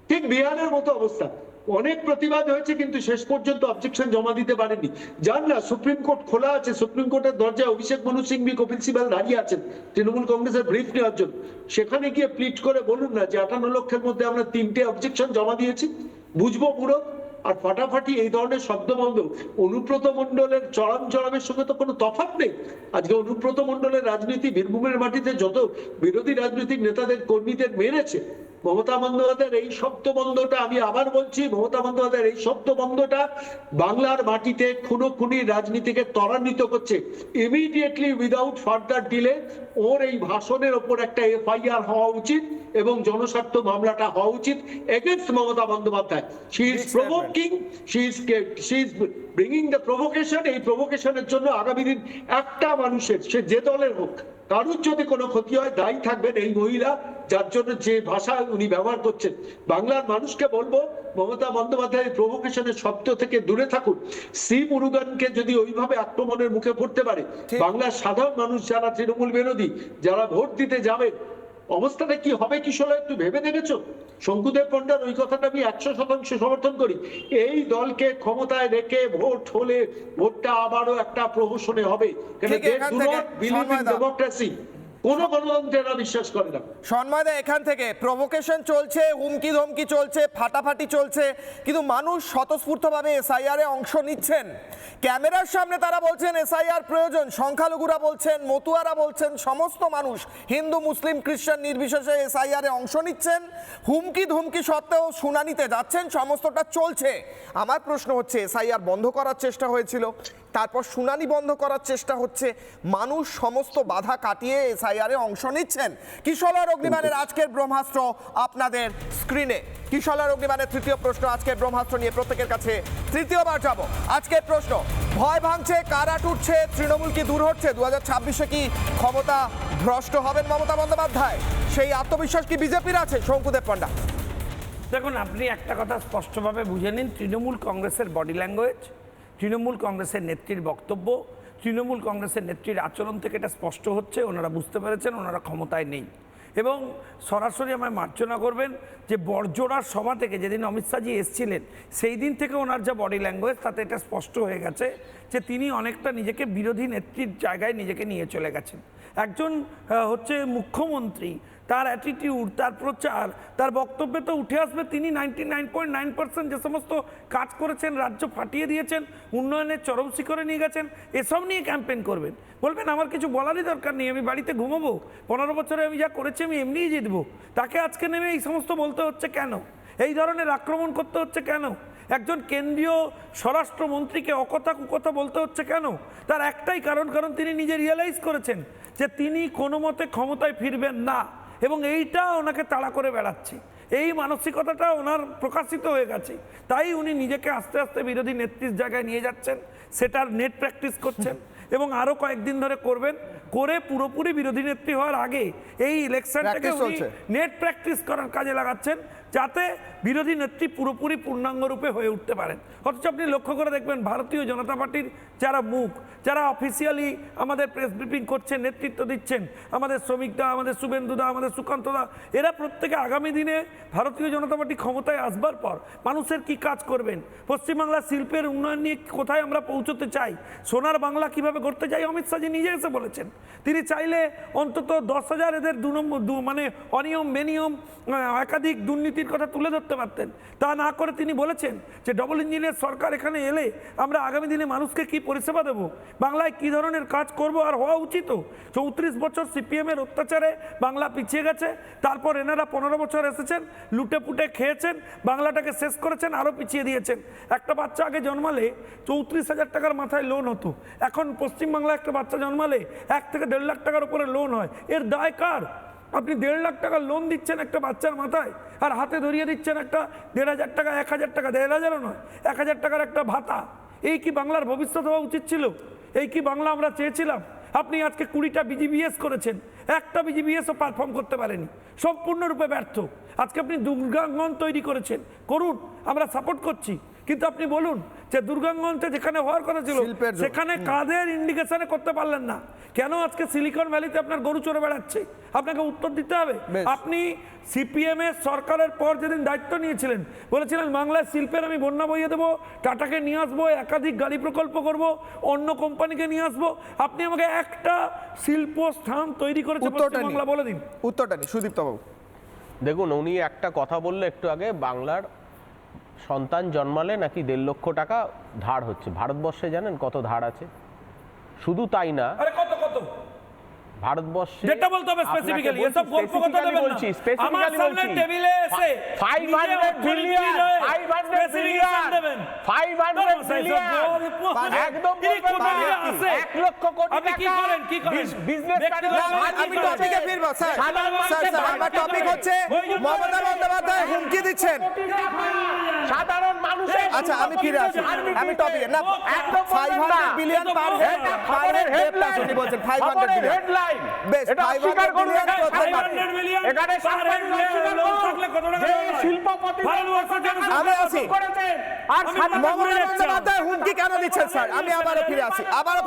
ঠিক বিহারের মতো অবস্থা, অনেক প্রতিবাদ হয়েছে কিন্তু শেষ পর্যন্ত অবজেকশন জমা দিতে পারেনি। জান না, সুপ্রিম কোর্ট খোলা আছে, সুপ্রিম কোর্টের দরজায় অভিষেক মনু সিংভি, কপিল সিবাল দাঁড়িয়ে আছেন তৃণমূল কংগ্রেসের ব্রিফ নেওয়ার জন্য। সেখানে গিয়ে প্লিট করে বলুন না যে 58 লক্ষের মধ্যে আমরা 3টে অবজেকশন জমা দিয়েছি, বুঝবো পুরো। আর ফাটাফাটি এই ধরনের শব্দবন্ধ অনুব্রত মণ্ডলের চরমের সঙ্গে তো কোনো তফাৎ নেই। আজকে অনুব্রত মণ্ডলের রাজনীতি বীরভূমের মাটিতে যত বিরোধী রাজনৈতিক নেতাদের কর্মীদের মেরেছে, মমতা বন্দ্যোপাধ্যায়ের এই শব্দবন্ধটা, আমি আবার বলছি, মমতা বন্দ্যোপাধ্যায়ের এই শব্দবন্ধটা বাংলার মাটিতে খুনোখুনি রাজনীতিকে ত্বরান্বিত করছে। ইমিডিয়েটলি উইদাউট ফার্দার ডিলে ওর এই ভাষণের ওপর একটা এফআইআর হওয়া উচিত এবং জনস্বার্থ মামলাটা হওয়া উচিত against Mamata Bandyopadhyay. She is provoking, she is bringing the provocation. এই প্রভোকেশনের জন্য আগামী দিন একটা মানুষের, সে যে দলের হোক, কারুর যদি কোনো ক্ষতি হয় দায়ী থাকবেন এই মহিলা, যার জন্য যে ভাষা উনি ব্যবহার করছেন। বাংলার মানুষকে বলবো, মমতা বন্দ্যোপাধ্যায় প্রভোকেশনের শব্দ থেকে দূরে থাকুন। সি মুরুগানকে যদি ওইভাবে আক্রমণের মুখে পড়তে পারে, বাংলার সাধারণ মানুষ যারা তৃণমূল বিরোধী, যারা ভোট দিতে যাবেন, অবস্থাটা কি হবে কিশোর একটু ভেবে দেখেছো? শঙ্কুদেব পণ্ডার ওই কথাটা আমি 100% সমর্থন করি। এই দলকে ক্ষমতায় রেখে ভোট হলে ভোটটা আবারও একটা প্রহসনে হবে, ডেমোক্রেসি কোন গণতন্ত্রেরা বিশ্বাস করে না। সন্ময়দা, এখান থেকে প্রভোকেশন চলছে, হুমকি ধমকি চলছে, ফাটাফাটি চলছে, কিন্তু মানুষ স্বতঃস্ফূর্তভাবে এসআইআর এ অংশ নিচ্ছেন। ক্যামেরার সামনে তারা বলছেন এসআইআর প্রয়োজন, সংখ্যালঘুরা বলছেন, মতুয়ারা বলছেন, সমস্ত মানুষ হিন্দু মুসলিম খ্রিস্টান নির্বিশেষে এসআইআর এ অংশ নিচ্ছেন, হুমকি ধমকি সত্ত্বেও শুনানিতে যাচ্ছেন, সমস্তটা চলছে। আমার প্রশ্ন হচ্ছে, এসআইআর বন্ধ করার চেষ্টা হয়েছিল, তারপর শুনানি বন্ধ করার চেষ্টা হচ্ছে, মানুষ সমস্ত বাধা কাটিয়ে এসআইআর এ অংশ নিচ্ছেন। কিশোর অগ্নিবাণের আজকের ব্রহ্মাস্ত্র আপনাদের স্ক্রিনে। কিশোর অগ্নিবাণের তৃতীয় প্রশ্ন, আজকের ব্রহ্মাস্ত্র নিয়ে প্রত্যেকের কাছে তৃতীয়বার যাব। আজকের প্রশ্ন, ভয় ভাঙছে, কারা টুটছে, তৃণমূল কি দূর হচ্ছে? 2026-এ কি ক্ষমতা ভ্রষ্ট হবেন মমতা বন্দ্যোপাধ্যায়? সেই আত্মবিশ্বাস কি বিজেপির আছে? শঙ্কুদেব পণ্ডা। দেখুন, আপনি একটা কথা স্পষ্টভাবে বুঝে নিন, তৃণমূল কংগ্রেসের বডি ল্যাঙ্গুয়েজ, তৃণমূল কংগ্রেসের নেত্রীর বক্তব্য, তৃণমূল কংগ্রেসের নেত্রীর আচরণ থেকে এটা স্পষ্ট হচ্ছে ওনারা বুঝতে পেরেছেন ওনারা ক্ষমতায় নেই। এবং সরাসরি আমায় মার্জনা করবেন যে বড়জোড়ার সভা থেকে যেদিন অমিত শাহজি এসেছিলেন, সেই দিন থেকে ওনার যা বডি ল্যাঙ্গুয়েজ, তাতে এটা স্পষ্ট হয়ে গেছে যে তিনি অনেকটা নিজেকে বিরোধী নেত্রীর জায়গায় নিজেকে নিয়ে চলে গেছেন। একজন হচ্ছে মুখ্যমন্ত্রী, তার অ্যাটিটিউড, তার প্রচার, তার বক্তব্যে তো উঠে আসবে তিনি 99.9% যে সমস্ত কাজ করেছেন, রাজ্য ফাটিয়ে দিয়েছেন, উন্নয়নের চরম শিখরে নিয়ে গেছেন, এসব নিয়ে ক্যাম্পেইন করবেন। বলবেন আমার কিছু বলারই দরকার নেই, আমি বাড়িতে ঘুমাবো, 15 বছরে আমি যা করেছি আমি এমনিই জিতবো। তাকে আজকে নেমে এই সমস্ত বলতে হচ্ছে কেন? এই ধরনের আক্রমণ করতে হচ্ছে কেন? একজন কেন্দ্রীয় স্বরাষ্ট্রমন্ত্রীকে অকথা কুকথা বলতে হচ্ছে কেন? তার একটাই কারণ তিনি নিজে রিয়েলাইজ করেছেন যে তিনি কোনো মতে ক্ষমতায় ফিরবেন না, এবং এইটা ওনাকে তাড়া করে বেড়াচ্ছে। এই মানসিকতাটা ওনার প্রকাশিত হয়ে গেছে, তাই উনি নিজেকে আস্তে আস্তে বিরোধী নেত্রীর জায়গায় নিয়ে যাচ্ছেন, সেটার নেট প্র্যাকটিস করছেন এবং আরও কয়েকদিন ধরে করবেন। করে পুরোপুরি বিরোধী নেত্রী হওয়ার আগে এই ইলেকশনটাকে উনি নেট প্র্যাকটিস করার কাজে লাগাচ্ছেন, যাতে বিরোধী নেত্রী পুরোপুরি পূর্ণাঙ্গ রূপে হয়ে উঠতে পারেন। অথচ আপনি লক্ষ্য করে দেখবেন ভারতীয় জনতা পার্টির যারা মুখ, যারা অফিসিয়ালি আমাদের প্রেস ব্রিফিং করছেন, নেতৃত্ব দিচ্ছেন, আমাদের শ্রমিকদা, আমাদের শুভেন্দুদা, আমাদের সুকান্তদা, এরা প্রত্যেকে আগামী দিনে ভারতীয় জনতা পার্টি ক্ষমতায় আসবার পর মানুষের কি কাজ করবেন, পশ্চিমবাংলার শিল্পের উন্নয়ন নিয়ে কোথায় আমরা পৌঁছতে চাই, সোনার বাংলা কিভাবে করতে চাই, অমিত শাহজি নিজে এসে বলেছেন। তিনি চাইলে অন্তত 10,000 এদের মানে অনিয়ম বেনিয়ম একাধিক দুর্নীতির কথা তুলে ধরতে পারতেন। তা না করে তিনি বলেছেন যে ডবল ইঞ্জিনের সরকার এখানে এলে আমরা আগামী দিনে মানুষকে কি পরিষেবা দেবো, বাংলায় কি ধরনের কাজ করব আর হওয়া উচিত। 34 বছর সিপিএমের অত্যাচারে বাংলা পিছিয়ে গেছে, তারপর এনারা 15 বছর এসেছেন, লুটে পুটে খেয়েছেন, বাংলাটাকে শেষ করেছেন, আরও পিছিয়ে দিয়েছেন। একটা বাচ্চা আগে জন্মালে 34,000 টাকার মাথায় লোন হতো, এখন পশ্চিমবাংলায় একটা বাচ্চা জন্মালে 1 থেকে 1.5 লাখ টাকার উপরে লোন হয়। এর দায় কার? আপনি 1.5 লাখ টাকা লোন দিচ্ছেন একটা বাচ্চার মাথায়, আর হাতে ধরিয়ে দিচ্ছেন একটা 1,500 টাকা, 1,000 টাকা, 1,500ও নয়, 1,000 টাকার একটা ভাতা। এই কি বাংলার ভবিষ্যৎ হওয়া উচিত ছিল? এই কি বাংলা আমরা চেয়েছিলাম? আপনি আজকে 20টা বিজিবিএস করেছেন, একটা বিজিবিএসও পারফর্ম করতে পারেনি, সম্পূর্ণরূপে ব্যর্থ। আজকে আপনি দুর্গাঙ্গন তৈরি করেছেন, করুন, আমরা সাপোর্ট করছি, কিন্তু আপনি বলুন যে দুর্গাঙ্গনটা যেখানে হওয়ার কথা ছিল সেখানে কাদের ইন্ডিকেশনে করতে পারলেন না? কেন আজকে সিলিকন ভ্যালিতে আপনার গরু চড়ে বেড়াচ্ছে? আপনাকে উত্তর দিতে হবে। আপনি সিপিএম এর সরকারের পর যেদিন দায়িত্ব নিয়েছিলেন বলেছিলেন বাংলায় শিল্পের আমি বন্যা বইয়ে দেবো, টাটাকে নিয়ে আসবো, একাধিক গাড়ি প্রকল্প করব, অন্য কোম্পানিকে নিয়ে আসবো। আপনি আমাকে একটা শিল্প স্থান তৈরি করেছে বাংলা বলে দিন। উত্তরটা নেই সুদীপ্ত বাবু। দেখুন, উনি একটা কথা বললে একটু আগে, বাংলার সন্তান জন্মালে নাকি 1.5 লক্ষ টাকা ধার হচ্ছে। ভারতবর্ষে জানেন কত ধার আছে? শুধু তাই না, ভারতবর্ষে যেটা বলতে হবে স্পেসিফিক্যালি, এসব গল্প কথা দেবেন না। আমার সামনে টেবিলে এসে 500 বিলিয়ন দেবেন, 500 বিলিয়ন একদম 1 লক্ষ কোটি টাকা। আপনি কি করেন বিজনেস আমি টপিকে ফিরবো স্যার। আমার টপিক হচ্ছে মমতা বন্দ্যোপাধ্যায় হুমকি দিচ্ছেন সাধারণ মানুষের। আচ্ছা আমি ফিরে আসি, আমি টপিকে না, 500 বিলিয়ন পার হেড প্লাস উনি বলছেন 500 বিলিয়ন হেডলাইন। বেশ, 500 বিলিয়ন এখানে শিল্পপতি আমি আসি। মমতা বন্দ্যোপাধ্যায় হুমকি কেন দিচ্ছেন স্যার? আমি আবারও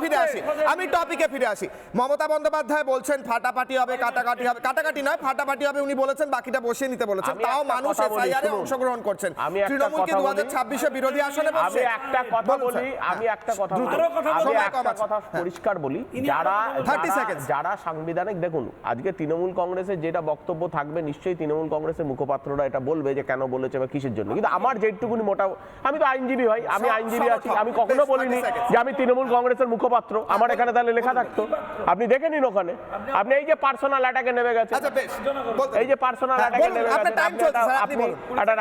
ফিরে আসি, আমি টপিকে ফিরে আসি। মমতা বন্দ্যোপাধ্যায় বলছেন ফাটাফাটি হবে, কাটাকাটি হবে, কাটাকাটি নয় ফাটাফাটি হবে উনি বলেছেন, বাকিটা বসিয়ে নিতে বলেছেন, তাও মানুষ এসআইআর এ অংশগ্রহণ করছেন। তৃণমূলকে 2026 এ বিরোধী আসনে বসে। আমি একটা কথা পরিষ্কার বলি, যারা সাংবিধানিক, দেখুন আজকে তৃণমূল কংগ্রেসের যেটা বক্তব্য থাকবে নিশ্চয়ই তৃণমূল কংগ্রেসের মুখপাত্ররা এটা বলবে যে কেন বলেছে বা কিসের জন্য, কিন্তু আমার যেটুকুনি মোটা, আমি তো আইনজীবী ভাই, আমি আইনজীবী আছি, আমি কখনো বলিনি যে আমি তৃণমূল কংগ্রেসের মুখপাত্র। আমার এখানে তাহলে লেখা থাকতো, আপনি দেখে নিন ওখানে। আপনি এই যে পার্সোনাল অ্যাটাকে নেমে গেছে, এই যে পার্সোনাল অ্যাটাকে নেমে গেছে, আপনি একটা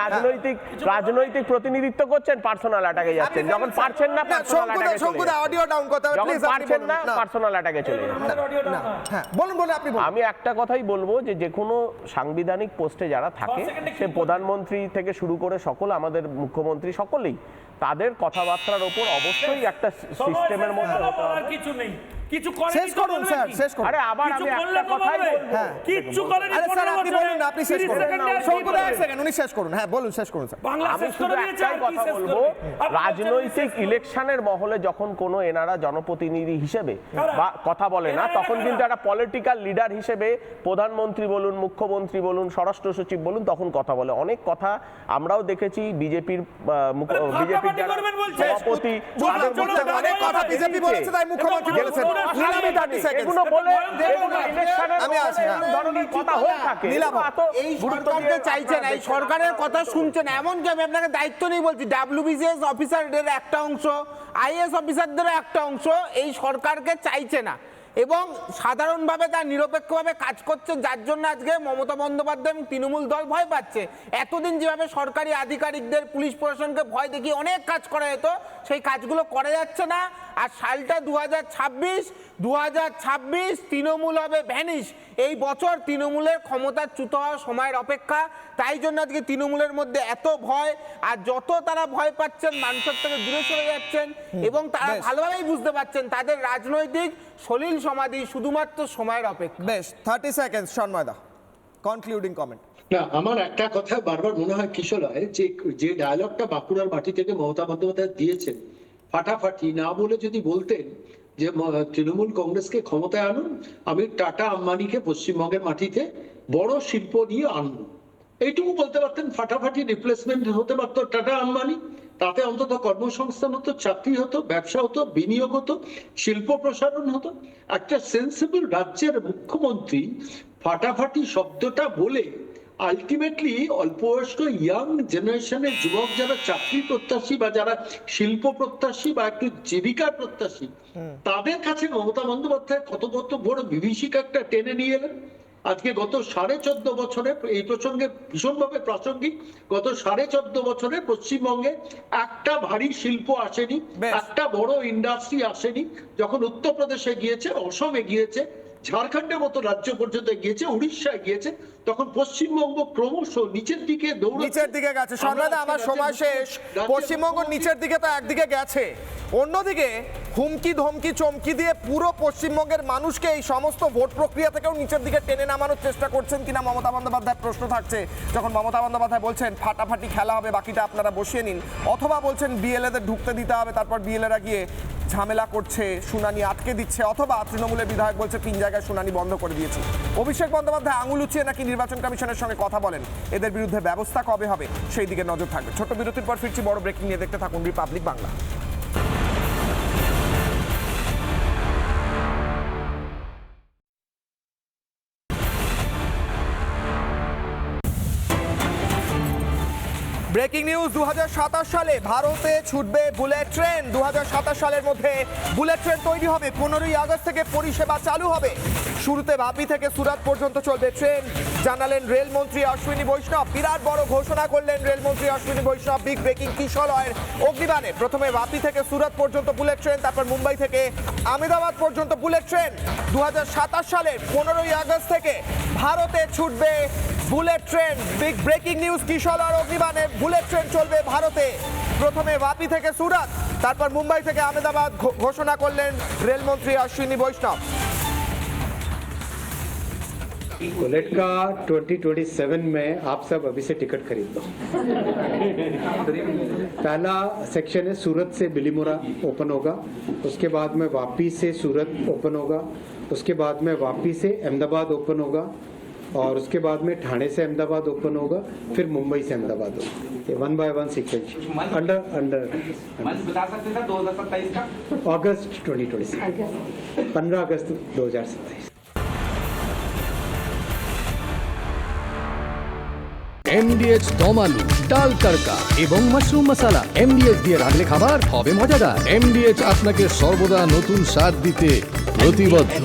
রাজনৈতিক প্রতিনিধিত্ব করছেন, পার্সোনাল অ্যাটাকে যাচ্ছেন, যখন পারছেন না পার্সোনাল অ্যাটাকে চলে যান, অডিও ডাউন করতে হবে প্লিজ, পারছেন না পার্সোনাল অ্যাটাকে চলে যান। হ্যাঁ বলুন আপনি বলুন। আমি একটা কথাই বলবো যে কোনো সাংবিধানিক পোস্টে যারা থাকে, সে প্রধানমন্ত্রী থেকে শুরু করে সকল আমাদের মুখ্যমন্ত্রী সকলেই, তাদের কথাবার্তার উপর অবশ্যই একটা সিস্টেমের মধ্যে হতে হবে। কিছু নেই, কিছু করেন, শেষ করুন স্যার, শেষ করুন। আরে আবার আমি একটা কথাই বলবো, কিছু করেন। আরে স্যার আপনি বলুন না, আপনি শেষ করুন। শঙ্কুদা 1 সেকেন্ড, উনি শেষ করুন। হ্যাঁ বলুন, শেষ করুন স্যার। আমি শুধু একটাই কথা বলবো, রাজনৈতিক ইলেকশনের মহলে যখন কোনো এনারা জনপ্রতিনিধি হিসেবে বা কথা বলে না, তখন কিন্তু একটা পলিটিক্যাল লিডার হিসেবে প্রধানমন্ত্রী বলুন, মুখ্যমন্ত্রী বলুন, স্বরাষ্ট্র সচিব বলুন, তখন কথা বলে। অনেক কথা আমরাও দেখেছি বিজেপির সভাপতি, অনেক কথা বিজেপি বলেছে, তাই মুখ্যমন্ত্রী বলেছেন। এগুলো বলে আমি আছি কথা হয়ে থাকে, এই সরকারকে চাইছেন, এই সরকারের কথা শুনছেন, এমনকি আমি আপনাকে দায়িত্ব নেই বলছি, WBCS অফিসারদের একটা অংশ, IAS অফিসারদেরও একটা অংশ এই সরকারকে চাইছে না এবং সাধারণভাবে তার নিরপেক্ষভাবে কাজ করছে, যার জন্য আজকে মমতা বন্দ্যোপাধ্যায় এবং তৃণমূল দল ভয় পাচ্ছে। এতদিন যেভাবে সরকারি আধিকারিকদের, পুলিশ প্রশাসনকে ভয় দেখিয়ে অনেক কাজ করা যেত, সেই কাজগুলো করা যাচ্ছে না। আর সালটা 2026 তৃণমূল হবে ভ্যানিশ। এই বছর তৃণমূলের ক্ষমতাচ্যুত হওয়ার সময়ের অপেক্ষা, তাই জন্য আজকে তৃণমূলের মধ্যে এত ভয়। আর যত তারা ভয় পাচ্ছেন, মানুষের থেকে দূরে সরে যাচ্ছেন এবং তারা ভালোভাবেই বুঝতে পারছেন তাদের রাজনৈতিক সলিল সমাধি শুধুমাত্র সময়ের অপেক্ষা। বেশ, 30 সেকেন্ডস সন্ময়দা, কনক্লুডিং কমেন্ট। না, আমার একটা কথা বারবার মনে হয় কিশোর রায়, যে ডায়ালগটা বাঁকুড়ার মাটি থেকে মমতা বন্দ্যোপাধ্যায় দিয়েছেন, ফাটাফাটি না বলে যদি বলতেন যে তৃণমূল কংগ্রেসকে ক্ষমতায় আনুন, আমি টাটা আম্বানিকে পশ্চিমবঙ্গের মাটিতে বড় শিল্প নিয়ে আনবো, এইটুকু বলতে পারতেন। ফাটাফাটি রিপ্লেসমেন্ট হতে পারতো টাটা আম্বানি, তাতে অন্তত কর্মসংস্থান হতো, চাকরি হতো, ব্যবসা হতো, বিনিয়োগ হতো, শিল্প প্রসারণ হতো। একটা সেন্সিবল রাজ্যের মুখ্যমন্ত্রী ফাটাফাটি শব্দটা বলে আলটিমেটলি অল্প বয়স্ক ইয়াং জেনারেশনের যুবক যারা চাকরি প্রত্যাশী বা যারা শিল্প প্রত্যাশী বা একটু জীবিকার প্রত্যাশী, তাদের কাছে মমতা বন্দ্যোপাধ্যায় কত বড় বিভীষিকা একটা টেনে নিয়ে এলেন। আজকে গত 14.5 বছরে, এই প্রসঙ্গে ভীষণভাবে প্রাসঙ্গিক, গত 14.5 বছরে পশ্চিমবঙ্গে একটা ভারী শিল্প আসেনি, একটা বড় ইন্ডাস্ট্রি আসেনি। যখন উত্তরপ্রদেশে গিয়েছে, অসমে গিয়েছে, ঝাড়খণ্ডের মতো রাজ্য পর্যন্ত গিয়েছে, উড়িষ্যায় গিয়েছে, তখন পশ্চিমবঙ্গ ক্রমশ নিচের দিকে নিচের দিকে গেছে। সন্ধ্যাদা, আমার সময় শেষ। পশ্চিমবঙ্গ নিচের দিকে তো একদিকে গেছে, অন্যদিকে হুমকি ধমকি চমকি দিয়ে পুরো পশ্চিমবঙ্গের মানুষকে এই সমস্ত ভোট প্রক্রিয়া থেকেও নিচের দিকে টেনে নামানোর চেষ্টা করছেন কিনা মমতা বন্দ্যোপাধ্যায়। প্রশ্ন থাকছে যখন মমতা বন্দ্যোপাধ্যায় বলছেন ফাটাফাটি খেলা হবে, বাকিটা আপনারা বসিয়ে নিন, অথবা বলছেন বিএলএদের ঢুকতে দিতে হবে, তারপর বিএলএরা গিয়ে ঝামেলা করছে, শুনানি আটকে দিচ্ছে, অথবা তৃণমূলের বিধায়ক বলছে 3 জায়গায় শুনানি বন্ধ করে দিয়েছে। অভিষেক বন্দ্যোপাধ্যায় আঙুল উঁচিয়ে নাকি নির্বাচন কমিশনের সঙ্গে কথা বলেন। এদের বিরুদ্ধে ব্যবস্থা কবে হবে সেই দিকে নজর থাকবে। ছোট্ট বিরতির পর ফিরছি বড় ব্রেকিং নিয়ে, দেখতে থাকুন রিপাবলিক বাংলা। Breaking news. 2027 সালে ভারতে ছুটবে বুলেট ট্রেন। 2027 সালের মধ্যে বুলেট ট্রেন তৈরি হবে। 15ই আগস্ট থেকে পরিষেবা চালু হবে। শুরুতে বাপি থেকে সুরাত পর্যন্ত চলবে ট্রেন, জানালেন রেলমন্ত্রী অশ্বিনী বৈষ্ণব। বিরাট বড় ঘোষণা করলেন রেলমন্ত্রী অশ্বিনী বৈষ্ণব। বিগ ব্রেকিং কিশলয়ের অগ্নিবাণে প্রথমে বাপি থেকে সুরাত পর্যন্ত বুলেট ট্রেন, তারপর মুম্বাই থেকে আহমেদাবাদ পর্যন্ত বুলেট ট্রেন। 2027 সালের 15ই আগস্ট থেকে ভারতে ছুটবে bullet train. Big breaking news কিশলয়ের অগ্নিবাণে বুলেট ট্রেন চলবে ভারতে। প্রথমে বাপি থেকে সুরাত, তারপর মুম্বাই থেকে আহমেদাবাদ ঘোষণা করলেন রেলমন্ত্রী অশ্বিনী বৈষ্ণব। बुलेट का 2027 में आप सब अभी से टिकट खरीद लो। पहला सेक्शन है सूरत से बिलीमोरा ओपन होगा, उसके बाद में वापी से सूरत ओपन होगा, उसके बाद में वापी से अहमदाबाद ओपन होगा, और उसके बाद में ठाणे से अहमदाबाद ओपन होगा, फिर मुंबई से अहमदाबाद होगा। ये 1 by 1 सीक्वेंस अंडर बता सकते थे 2027 का अगस्त 2026 15 अगस्त 2027। MDH দম আলু, ডাল তড়কা এবং মাশরুম মশলা। MDH দিয়ে রাঁধলে খাবার হবে মজাদার। MDH আপনাকে সর্বদা নতুন স্বাদ দিতে প্রতিবদ্ধ।